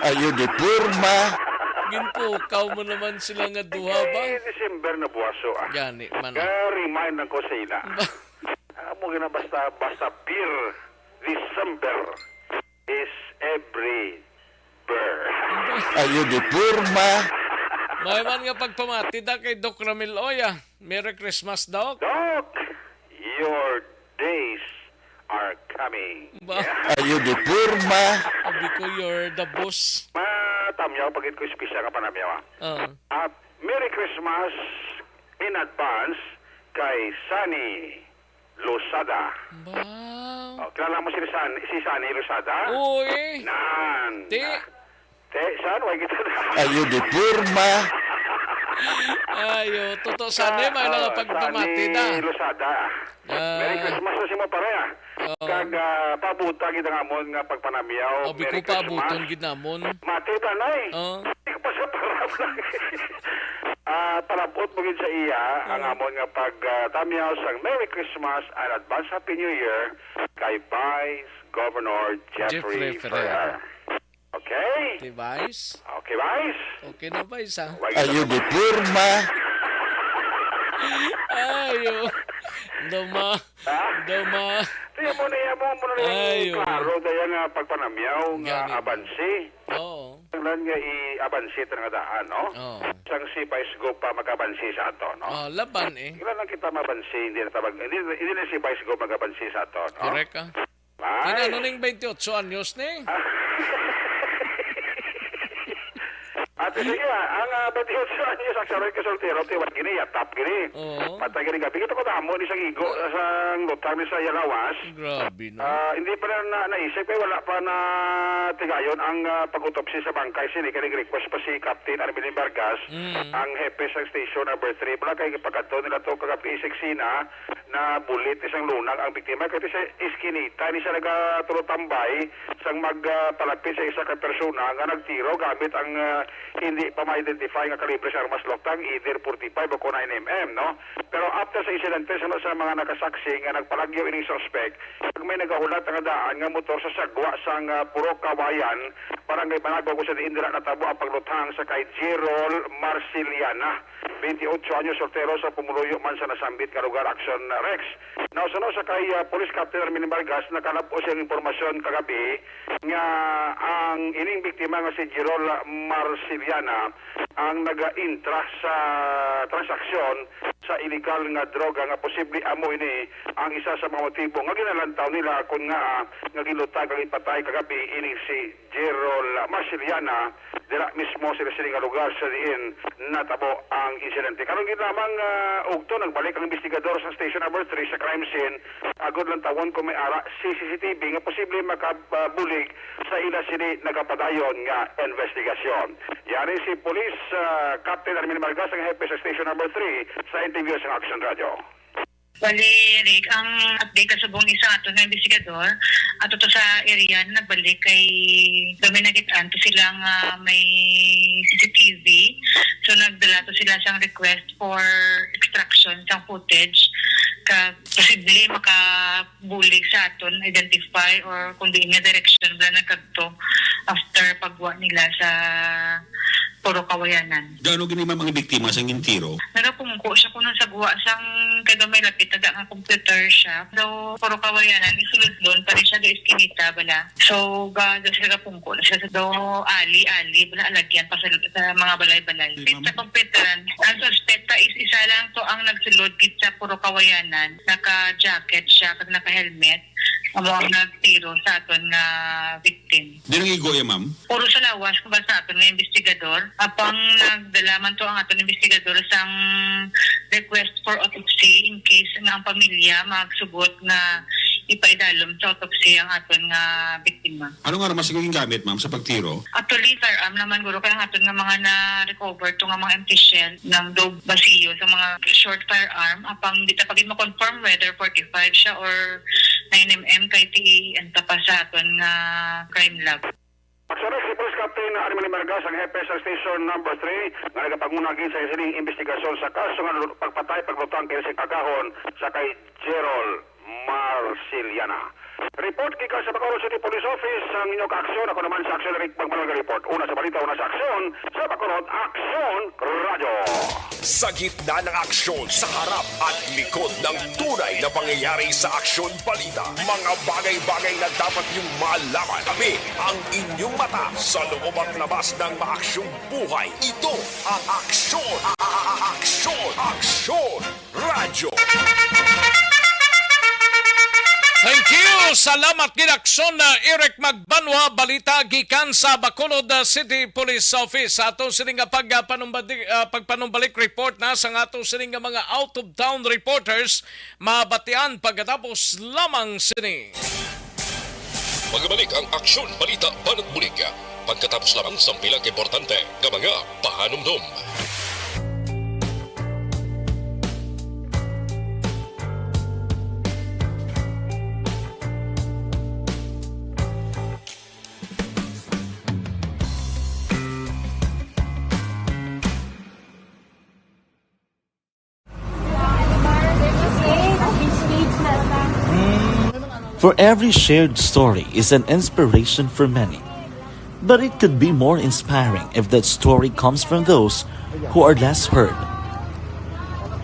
Ayo di Purma. Ginpukaw mo naman sila nga duha ba? December na buwaso Gani man. Remind ko sa ila. Mo gina basta beer. December is every beer. Ayo di Purma. May man nga pagpamati da kay Doc Ramil Oya. Merry Christmas, Doc. Doc, your days are coming. morning. Ayudipurma. Sabi ko, you're the boss. Matamyaw, pagit ko espisya ka pa namyaw. At Merry Christmas in advance kay Sunny Losada. Wow. Kilala mo si Sunny Losada? Uy. Nan. San, wag kita na. Ayudipurma. Ayo, totoo sana may mga pagpamati na. Sunny Losada. Merry Christmas na si mo pare ah. Kag pabuta kita nga mo nga pagpanamyaw. Obi ko pabuton ginamon. Mati tanay. Hindi ko pa sa parap lang. Palabot mo gid sa iya ang amon nga pagtamyaw sang Merry Christmas and advance Happy New Year kay Vice Governor Jeffrey Ferrer. Okay? Okay, Vice? Okay, Vice? Okay na, Vice, ha? Ayudipurma. Ayo. Dama. Tiyan mo na yung klaro daya nga pagpanamyaw nga abansi. Oo. Lang nga i-abansi ito nga daan, no? Oo. Sang si Vice Go pa makabansi sa ato, no? Laban eh. Kailan lang kita mabansi, hindi na si Vice Go magabansi sa ato, no? Correct, ha? Kinano ning 28 anyos ni? At sige, ang 28 anyos ang saroy ka soltero, tiwag gini, yatap gini. Oo. Patay gini gabi. Ito ko damo ni sang igo, sang lutang ni sa Yalawas. Grabe na. Hindi pa na naisip, wala pa na tigayon ang pag-utopsi sa bangkay. Sinikinig request pa si Captain Armin Vargas, ang hepe sa station number 3. Pala kay pagkato nila to kagabi Sina na bulit isang lunang ang biktima. Kaya sa iskinita, ni siya nagatulotambay sang magpalapit sa isa ka persona nga nagtiro gamit ang hindi pa ma-identify nga kalibre sa armas loktang, either 45 o 9mm, no? Pero after sa insidente, sa mga nakasaksi nga nagpalagyo ining suspect, pag may nagahulat nga daan nga motor sa sagwa sang Puro Kawayan, parang may panagaw ko sa Indira natabo ang paglutang sa kay Gerald Marciliana, 28 anyos, soltero sa Pumuluyo man sa nasambit ka lugar, Action Rex. Nausuno sa kay Police Captain Armin Vargas, nakalap po siyang impormasyon kagabi nga ang ining biktima nga si Gerald Marciliana ang naga-intra sa transaksyon sa illegal nga droga nga posible amo ini ang isa sa mga motibo nga ginalantaw nila kung nga gilutag ang ipatay kagabi ini si Gerald Marciliana dira mismo sila nga lugar sa diin natabo ang insidente. Karon gid lamang ugto nagbalik ang investigador sa station number 3 sa crime scene agud lang tawon kung may ara si CCTV nga posible makabulig sa ila sini nagapadayon nga investigasyon. Yari si Police Captain Armin Vargas ang hepe sa station number 3 sa interview sa Action Radio. Bali, Rick, ang update kasubong isa ato ng investigador ato to sa area na nagbalik kay Dominagitan to silang may CCTV. So nagdala to sila sang request for extraction sang footage ka posible makabulig sa aton identify or kung di nga direction wala nagkagto after pagwa nila sa Puro Kawayanan. Gaano gini mga biktima sa gintiro? Nagapungko siya kung nang sagwa sang kada may lapit na nga computer siya. So, Puro Kawayanan, isulod doon, pa rin siya do iskinita, bala. So, gada sila pungko na siya sa do ali, bala alagyan pa sa mga balay-balay. Sa computeran, ang suspecta is isa lang to ang nagsulod git sa Puro Kawayanan. Naka-jacket siya, kag naka-helmet. Ang mga nagtiro sa aton nga victim. Di nang igoya, ma'am? Puro sa lawas kung ba sa aton nga investigador. Apang nagdalaman to ang aton investigador sang request for autopsy in case nga ang pamilya magsubot nga ipaidalom sa autopsy ang aton nga biktima. Ano nga naman siguro yung gamit, ma'am, sa pagtiro? Actually, firearm naman guro kaya ang aton nga mga na-recover to nga mga empty shell ng dog basiyo sa mga short firearm. Apang di ta pagin ma-confirm whether 45 siya or 9mm kay TAN pa sa aton nga crime lab. Sorry, si Police Captain Armin Vargas ang hepe sa station number 3 nga nagapangunagin sa isiling investigasyon sa kaso nga pagpatay paglutang kay si Kagahon sa kay Gerald Marciliana. Report kika sa Bacolod City Police Office ang inyong kaaksyon. Ako naman sa Action Rick Magmalaga Report. Una sa balita, una sa aksyon. Sa Bacolod, Action Radio. Sa gitna ng aksyon, sa harap at likod ng tunay na pangyayari sa Aksyon Balita. Mga bagay-bagay na dapat niyong malaman. Kami ang inyong mata sa loob at labas ng maaksyong buhay. Ito ang Aksyon! Aksyon! Aksyon! Radio! Thank you. Salamat ginaksyon na Eric Magbanwa, balita gikan sa Bacolod City Police Office. Ato sining nga pagpanumbalik report na sa ato sining nga mga out of town reporters mabatian pagkatapos lamang sini. Magbalik ang aksyon balita banat bulig. Pagkatapos lamang sa pilang importante nga mga pahanumdum. For every shared story is an inspiration for many. But it could be more inspiring if that story comes from those who are less heard.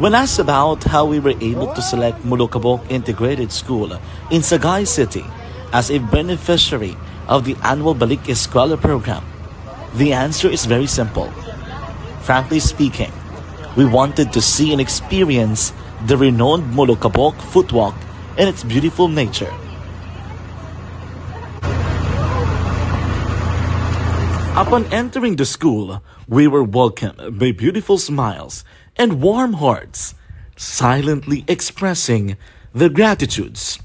When asked about how we were able to select Mulukabok Integrated School in Sagay City as a beneficiary of the annual Balik Eskwela program, the answer is very simple. Frankly speaking, we wanted to see and experience the renowned Mulukabok footwalk in its beautiful nature. Upon entering the school, we were welcomed by beautiful smiles and warm hearts, silently expressing their gratitudes.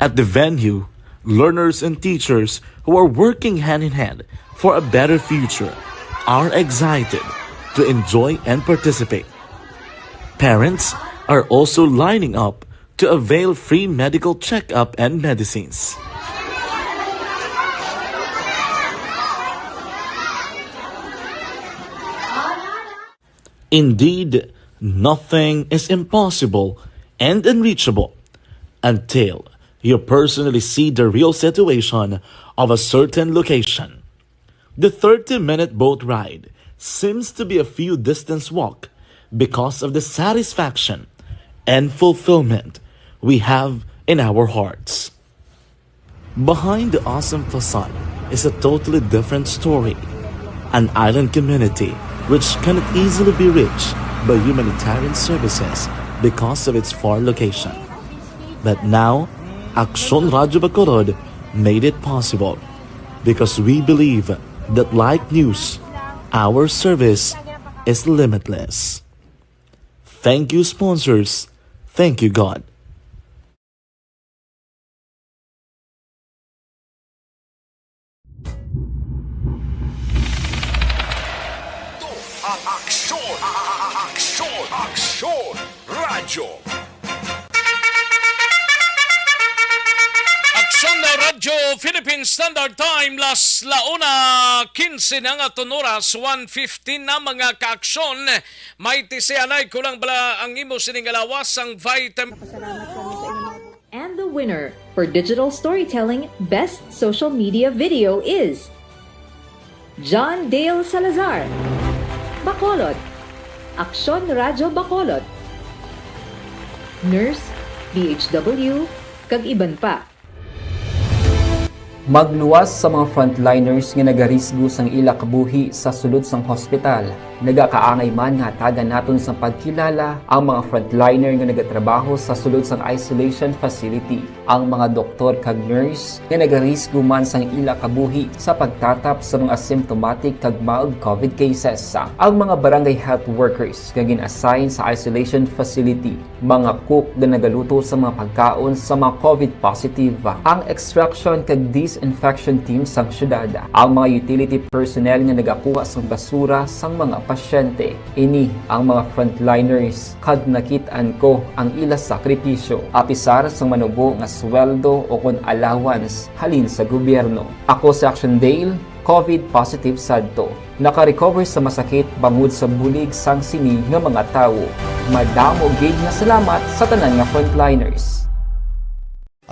At the venue, learners and teachers who are working hand in hand for a better future are excited to enjoy and participate. Parents are also lining up to avail free medical checkup and medicines. Indeed, nothing is impossible and unreachable until you personally see the real situation of a certain location. The 30-minute boat ride seems to be a few distance walk because of the satisfaction and fulfillment we have in our hearts. Behind the awesome facade is a totally different story, an island community which cannot easily be reached by humanitarian services because of its far location. But now, Aksyon Radio Bacolod made it possible because we believe that like news, our service is limitless. Thank you, sponsors. Thank you, God. Ang aksyon, radyo. Aksyon na Radyo Philippine Standard Time, las 1:15 na nga oras, 1:15 na mga kaaksyon. May tisianay kulang bala ang imo sining alawas ang vitamin. And the winner for Digital Storytelling Best Social Media Video is John Dale Salazar, Bacolod, Aksyon Radyo Bacolod, Nurse, DHW, kag iban pa. Magluwas sa mga frontliners nga nagarisgo sang ila kabuhi sa sulod sang hospital. Nagakaangay man nga tagan naton sa pagkilala ang mga frontliner nga nagatrabaho sa sulod sang isolation facility. Ang mga doktor kag nurse nga nagarisgo man sang ila kabuhi sa pagtatap sa mga symptomatic kag mild COVID cases. Ang mga barangay health workers nga gin-assign sa isolation facility, mga cook nga nagaluto sa mga pagkaon sa mga COVID positive, ang extraction kag disinfection team sang syudad, ang mga utility personnel nga nagakuha sang basura sang mga pasyente. Ini ang mga frontliners kag nakitaan ko ang ila sakripisyo apisar sang manubo nga sweldo o kun allowance halin sa gobyerno. Ako si Action Dale, COVID positive sadto. Naka-recover sa masakit bangod sa bulig sang sini nga mga tawo. Madamo gid nga salamat sa tanan nga frontliners.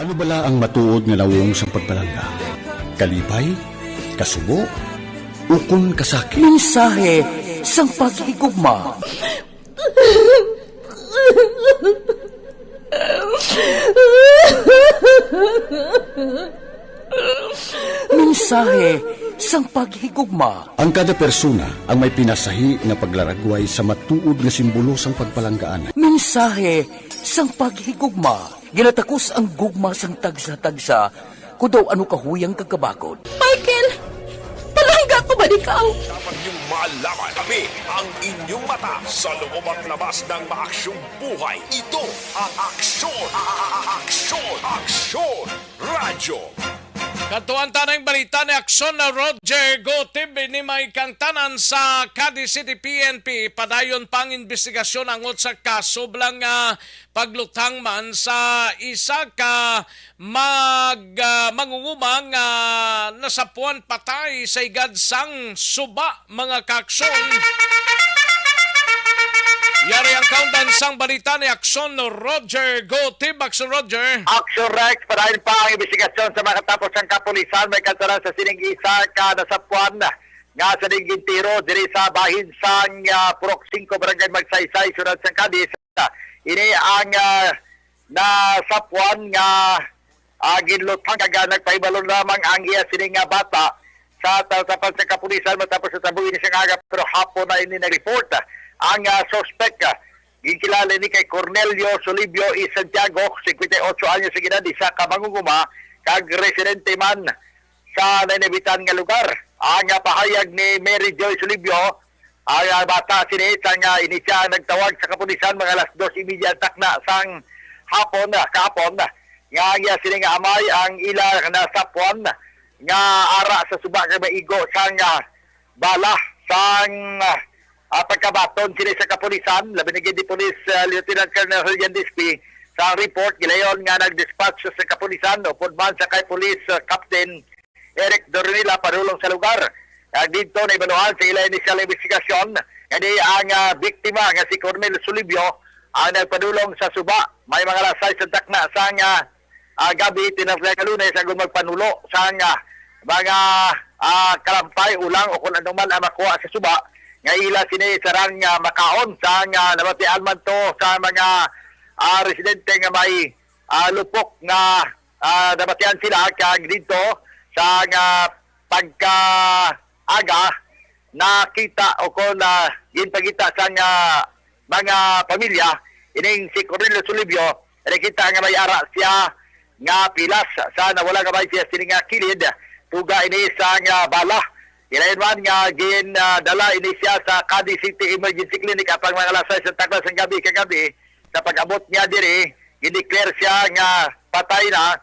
Ano bala ang matuod nga lawong sa pagpalangga? Kalipay? Kasubo? Ukon kasakit? Mensahe sang paghigugma. Mensahe sang paghigugma. Ang kada persona ang may pinasahi nga paglaragway sa matuod nga simbolo sang pagpalanggaan. mensahe sang paghigugma. Ginatakos ang gugma sang tagsa-tagsa kung daw ano kahuyang kagkabakod. Michael! Palangga ko ba ikaw? Dapat niyong malaman kami ang inyong mata sa loob at labas ng maaksyong buhay. Ito ang Aksyon! Aksyon! Radyo! Katuan tanang balita ni Aksyon na Roger Gotib ni may kangtanan sa Cadiz City PNP. Padayon pang investigasyon angot sa kaso blang paglutang man sa isa ka mangungumang nasapuan patay sa igadsang suba mga kaksyon. Yari ang countdown sang balita ni Aksyon Roger Gotib. Aksyon Roger. Action Rex, parahin pa ang investigasyon sa mga katapos ng kapulisan. May kansaran sa sining isa ka nasapuan nga sa dinggin tiro diri sa bahin sang Purok 5 Barangay Magsaysay, Sunod sang Cadiz. Ini ang nasapuan nga ginlutang kaga nagpahibalon lamang ang iya sining bata sa tasapan sa kapulisan matapos sa tabuin siya nga pero hapon na ini nag-report. Ang suspect, gikilala ni kay Cornelio Solibio y Santiago, 58 anyos sa edad, isa ka mangunguma, kag residente man sa nanibitan nga lugar. Ang pahayag ni Mary Joy Solibio, ang bata sinit ang inisya nagtawag sa kapulisan mga alas 2:30 takna sang hapon, kahapon, nga ang sining amay ang ila nasapuan nga ara sa suba kay maigo sang bala sang pagkabaton sila sa kapulisan, labi na di Police Lieutenant Colonel Julian Dispi sa report, gilayon nga nag-dispatch sa kapulisan upod man sa kay Police Captain Eric Dornila padulong sa lugar. Dito na ibanuhan sa ila initial investigation, hindi ang biktima nga si Cornel Solibio ang nagpadulong sa suba. May mga lasay sa takna sa gabi, tinaflay ka lunes ang magpanulo sa mga kalampay, ulang o kung anuman ang makuha sa suba. Nga ila sinisarang makaon sa nabatian man to sa mga residente nga may lupok nga nabatian sila kag dito sa pagkaaga nakita o kung ginpagita sa mga pamilya ining si Cornelio Solibio nakita nga may ara siya nga pilas sa nawala nga may siya sining kilid tuga ini sa bala. Ilayin man nga dala ini siya sa Cadiz City Emergency Clinic at ang mga lasay sa taklas ng gabi kagabi. Sa pag-abot niya diri, i-declare siya nga patay na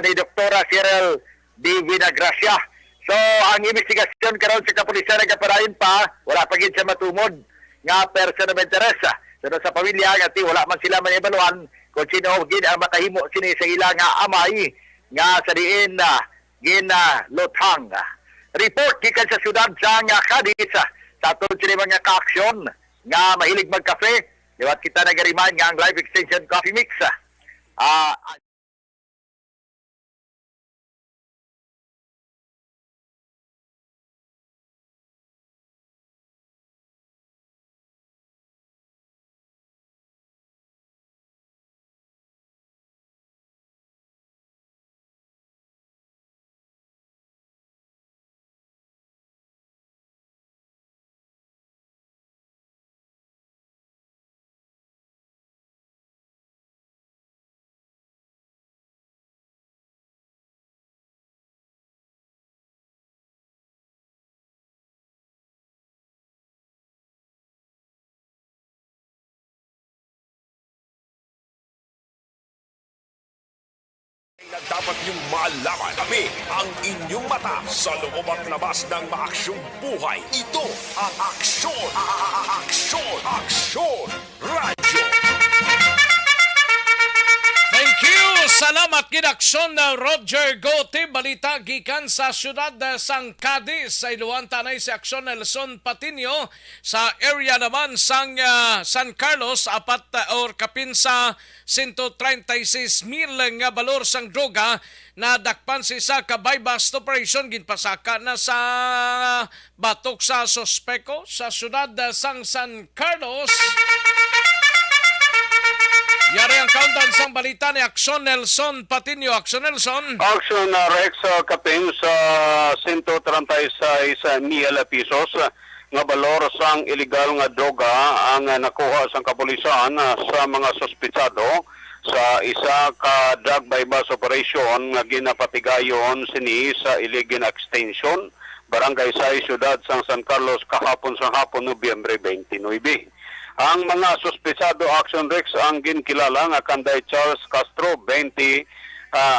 ni Dr. Cyril D. Vinagracia. So, ang investigasyon karon sa kapulisan nagaparayon pa, wala pa gid siya matumod nga person of interest. So, sa pamilya nga wala man sila manibaluan kung sino gid ang makahimo sini sa ila nga amay nga sa diin ginlutang. Report gikan sa syudad sa Cadiz sa atong sila mga ka-aksyon nga mahilig magkape. Liwat kita nag-remind nga ang Life Extension Coffee Mix. Dapat niyong malaman kami ang inyong mata sa loob at labas ng maaksyong buhay. Ito ang Aksyon Radyo. Thank you! Salamat kinaksyon na Roger Gote. Balita gikan sa syudad sang Cadiz. Sa iluan tanay si Aksyon Nelson Patinio. Sa area naman sang San Carlos, apat or kapin sa 136,000 nga balor sang droga na dakpan si sa kabay-bust operation ginpasaka na sa batok sa sospeko sa syudad sang San Carlos. Yari ang countdown sang balita ni Aksyon Nelson Patinio. Aksyon Nelson. Rex Kapin sa 136,000 pesos nga balor sang illegal nga droga ang nakuha sang kapulisan sa mga sospitsado sa isa ka drug bypass operation nga ginapatigayon sini sa Iligan Extension, Barangay 6, Syudad sang San Carlos kahapon sa hapon, Nobyembre 29. Ang mga sospitsado Action Rex ang ginkilala nga kanday Charles Castro, 20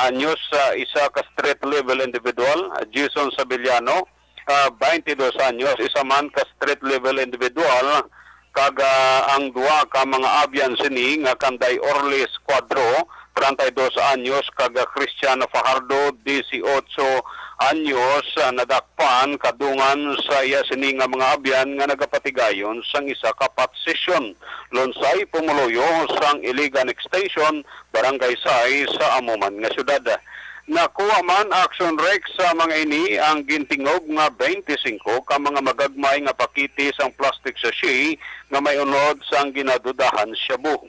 anyos, isa ka street level individual, Jason Sabillano, 22 anyos, isa man ka street level individual, kaga ang duwa ka mga abyan sini nga kanday Orlis Cuadro, 32 anyos, kaga Christian Fajardo, 18 anyos, nadakpan kadungan sa iya sini nga mga abyan nga nagapatigayon sang isa ka patsisyon. Lonsay Pumuloyo sang Iligan Extension, Barangay 6 sa Amuman nga syudad. Nakuha man Action Rex sa mga ini ang gintingog nga 25 ka mga magagmay nga pakiti sang plastic sachet nga may unod sang ginadudahan shabu.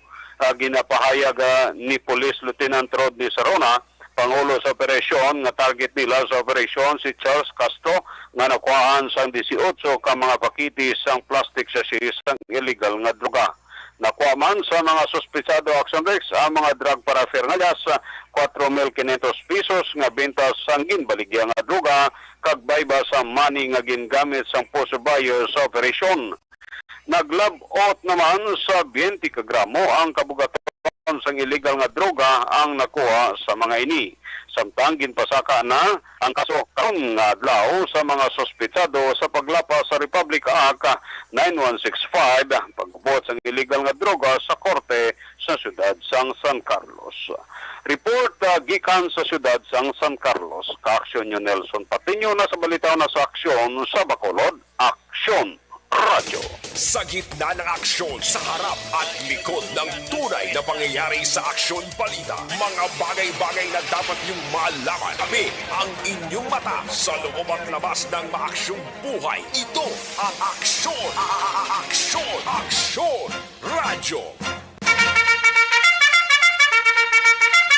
Ginapahayag ni Police Lieutenant Rodney Sarona, Pangulo sa operasyon, nga target nila sa operasyon si Charles Castro nga nakuhaan sang 18 ka mga pakiti sang plastic sachet sang illegal nga droga. Nakuha man sa mga sospitsado Action Rex ang mga drug paraphernalia sa 4,500 pesos nga benta sang ginbaligya nga droga kag bayba sa money nga gingamit sang poso buyer sa operasyon. Naglabot naman sa 20 ka gramo ang kabugatan sang illegal nga droga ang nakuha sa mga ini. Samtang ginpasaka na ang kaso karong adlaw sa mga sospitsado sa paglapas sa Republic Act 9165 pagbuot sang illegal nga droga sa korte sa siyudad sang San Carlos. Report gikan sa siyudad sang San Carlos, ka-aksyon yung Nelson Patiño na sa balitaw na sa aksyon sa Bacolod, Aksyon Radyo. Sa gitna ng aksyon, sa harap at likod ng tunay na pangyayari sa Aksyon Balita, mga bagay-bagay na dapat niyong malaman. Kami ang inyong mata sa loob at labas ng maaksyong buhay. Ito ang Aksyon! Aksyon! Aksyon! Radyo!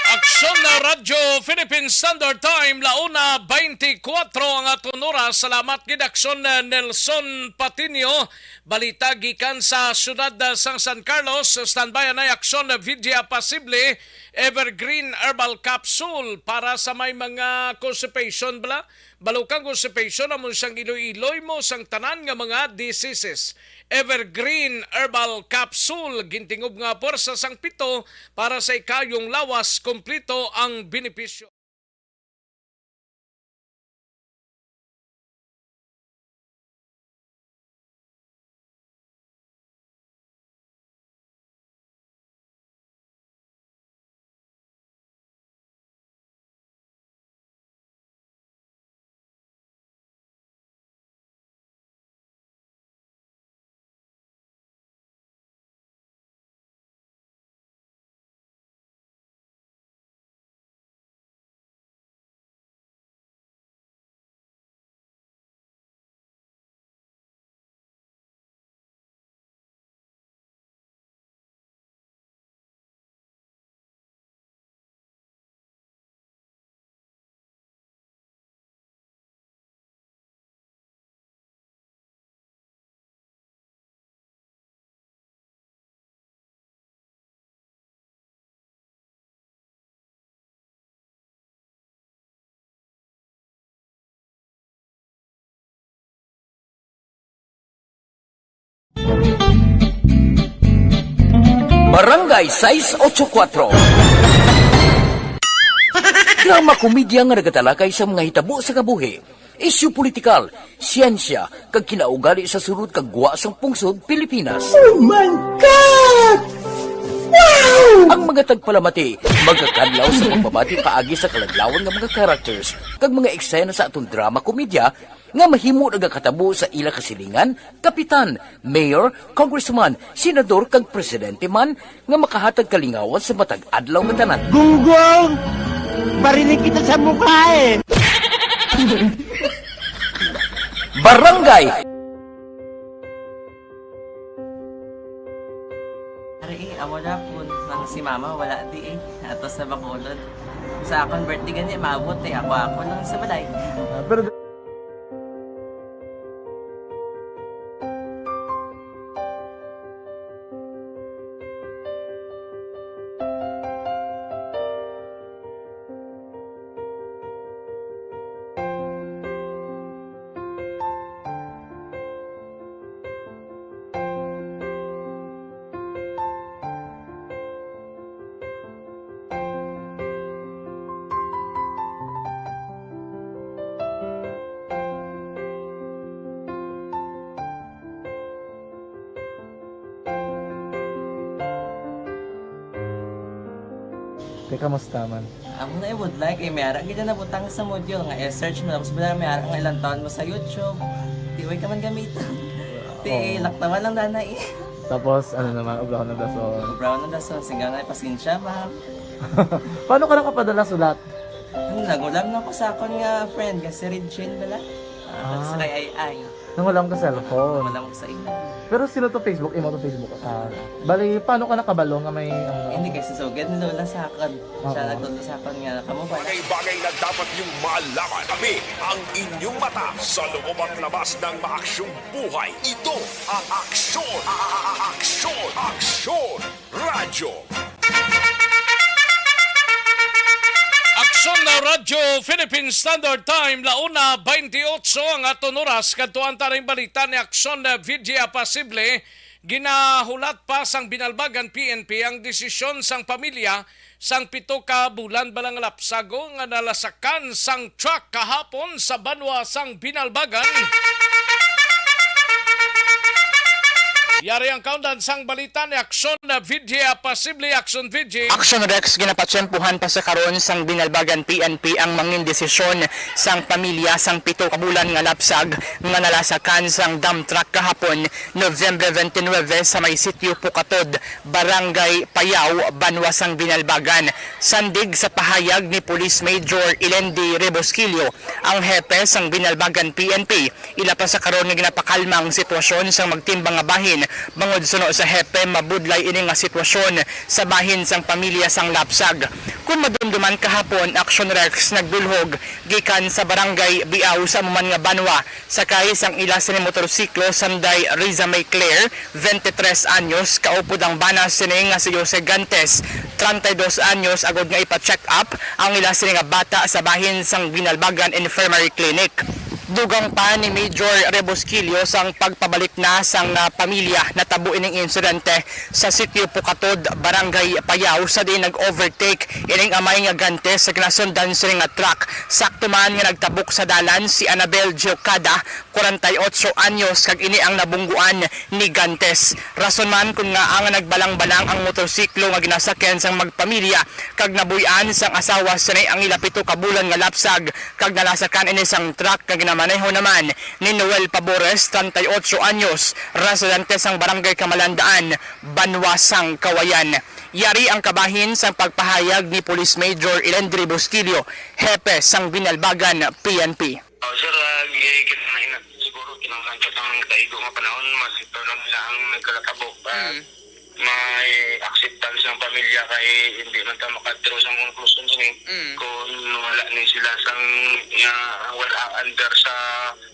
Aksyon na Radyo Philippine Standard Time, launa 24 ang atong oras. Salamat gid Aksyon Nelson Patiño. Balita gikan sa siyudad sang San Carlos. Standby na Aksyon Vidya Pasible, Evergreen Herbal Capsule para sa may mga constipation bala. Balukang constipation amon sang iloy-iloy mo sang tanan nga mga diseases. Evergreen Herbal Capsule, gintingob nga porsa sang pito para sa ikayong lawas, kompleto ang benepisyo. Barangay 684. Drama komedya nga nagatalakay sa mga hitabo sa kabuhi, isyu politikal, siyensya, kag kinaugali sa sunod kag guwa sang pungsod Pilipinas. Oh my God! Wow! Ang mga tagpalamati, magkakadlaw sa pagbabati paagi sa kalaglawan ng mga characters, kag mga eksena sa atong drama komedya, nga mahimo nagakatabo sa ila kasilingan, kapitan, mayor, congressman, senador kag presidente man nga makahatag kalingawan sa matag adlaw nga tanan. Gunggong! Barinig kita sa mukha eh! Barangay! Ari, amo na po nang si mama wala di atos sa Bacolod. Sa akong birthday ganyan, maabot ako lang sa balay. Pero Kaya kamusta man? Ako na would like, mayara kita na butang sa module nga search mo, tapos bala mayara nga ilang taon mo sa YouTube. Di ka man gamitan. Di, laktaman lang nanay. Tapos, ano naman, ubraw ng dason. Brown na dason, sigaw na pasensya, ma'am. Paano ka nakapadala sulat? Nagulam na ko sa akon nga friend, kasi Regine bala. Sa kay ay. Nangulam ka cellphone. Nangulam ko sa ina. Pero sino to Facebook? Imo to Facebook account. Bali, paano ka nakabalo nga may... Hindi kasi so, ganun na sa akin. Siya nagtulo sa akin nga, kamo ba? Bagay-bagay na dapat yung malaman. Kami ang inyong mata sa loob at labas ng maaksyong buhay. Ito ang Aksyon! Aksyon! Aksyon! Radyo! Aksyon na Radyo Philippine Standard Time, launa 28 ang aton oras. Kadtuan ta ring balita ni Aksyon na Vidya Pasible. Ginahulat pa sang binalbagan PNP ang desisyon sang pamilya sang 7 ka bulan balang lapsago nga nalasakan sang truck kahapon sa banwa sang binalbagan. Yari ang countdown sang balita ni Aksyon na Vidya Pasible. Aksyon Vidya. Aksyon Rex, ginapatsyempuhan pa sa karon sang binalbagan PNP ang mangin desisyon sang pamilya sang 7 ka bulan nga lapsag nga nalasakan sang dump truck kahapon November 29 sa may sitio Pukatod, Barangay Payaw, Banwa sang binalbagan. Sandig sa pahayag ni Police Major Ilendi Rebosquillo, ang hepe sang binalbagan PNP, ila pa sa karon nga ginapakalmang sitwasyon sang magtimbang nga bahin. Bangod suno sa hepe, mabudlay ini nga sitwasyon sa bahin sang pamilya sang lapsag. Kung madumduman kahapon, Aksyon Rex nagdulhog gikan sa barangay Biaw sa Amuman nga Banwa sakay sang ila sa motorsiklo sanday Riza May Claire, 23 anyos, kaupod ang bana sini nga si Jose Gantes, 32 anyos, agod nga ipa-check up ang ila sini nga bata sa bahin sang Binalbagan Infirmary Clinic. Dugang pa ni Major Rebosquillo sang pagpabalik na sang pamilya na tabo ining insidente sa sitio Pukatod, Barangay Payaw sa di nag-overtake ining amay nga Gantes sa kinasundan sila nga truck. Sakto man nga nagtabok sa dalan si Anabel Giocada, 48 anyos, kag ini ang nabungguan ni Gantes. Rason man kung nga ang nagbalang-balang ang motorsiklo nga ginasakyan sang magpamilya kag nabuyan sang asawa sinay ang ila 7 ka bulan nga lapsag kag nalasakan ini sang truck kag maneho naman ni Noel Pabores, 38 anyos, residente sang Barangay Kamalandaan, Banwa sang Kawayan. Yari ang kabahin sang pagpahayag ni Police Major Ilendi Rebosquillo, hepe sang Binalbagan PNP. Sir, siguro kinangkantot ang taigo nga panahon, mas ito lang nila ang nagkalatabok. May acceptance ng pamilya kay hindi man ta makadro sa conclusion sini kung wala ni sila sang wala under sa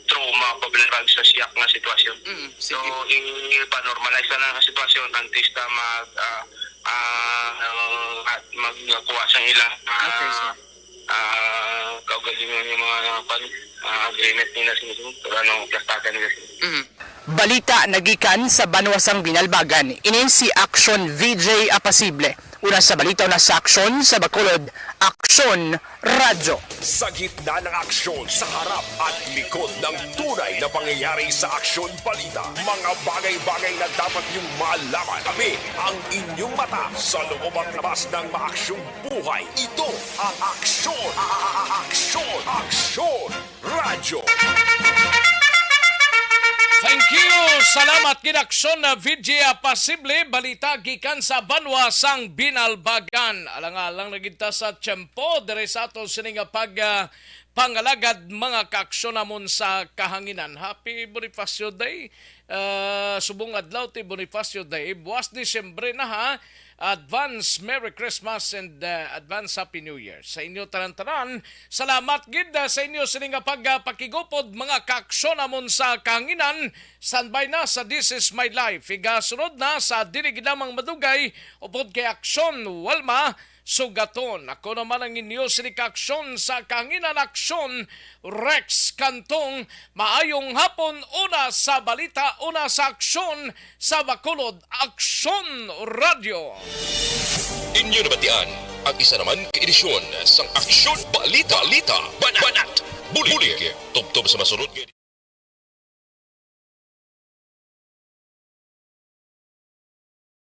trauma pabalik sa siyak nga sitwasyon. So i-normalize na ang sitwasyon antes ta magkuha sa ilang kaugalingan yung mga agreement nila sinusunod ano plastakan nila. Balita nagikan sa Banwa sang Binalbagan, inin si Aksyon VJ Apasible. Una sa balita na sa Aksyon sa Bacolod, Aksyon Radyo. Sa gitna ng aksyon, sa harap at likod ng tunay na pangyayari sa Aksyon Balita, mga bagay-bagay na dapat niyong malaman. Kami ang inyong mata sa loob at labas ng maaksyong buhay. Ito ang Aksyon! Aksyon! Aksyon! Radyo! Thank you. Salamat Aksyon na Vidya Pasible. Balita gikan sa Banwa sang Binalbagan. Alang-alang nagita sa tiyempo dire sa aton sining pangalagad mga kaaksyon namon sa kahanginan. Happy Bonifacio Day. Subong adlaw ti Bonifacio Day. Buwas Disyembre na ha. Advance Merry Christmas and advance Happy New Year. Sa inyo tanan-tanan, salamat gid sa inyo sining pagpakigupod mga kaaksyon namon sa kahanginan. Standby na sa This Is My Life. Igasunod na sa Dinig Namang Madugay upod kay Aksyon Walma Sugaton. Ako naman ang inyo sining kaaksyon sa kahanginan, Aksyon Rex Cantong. Maayong hapon, una sa balita, una sa aksyon sa Bacolod, Aksyon Radio. Inyo nabatian ang isa naman ka-edisyon sang Aksyon Balita. Banat! Bulig! Tubtob sa masunod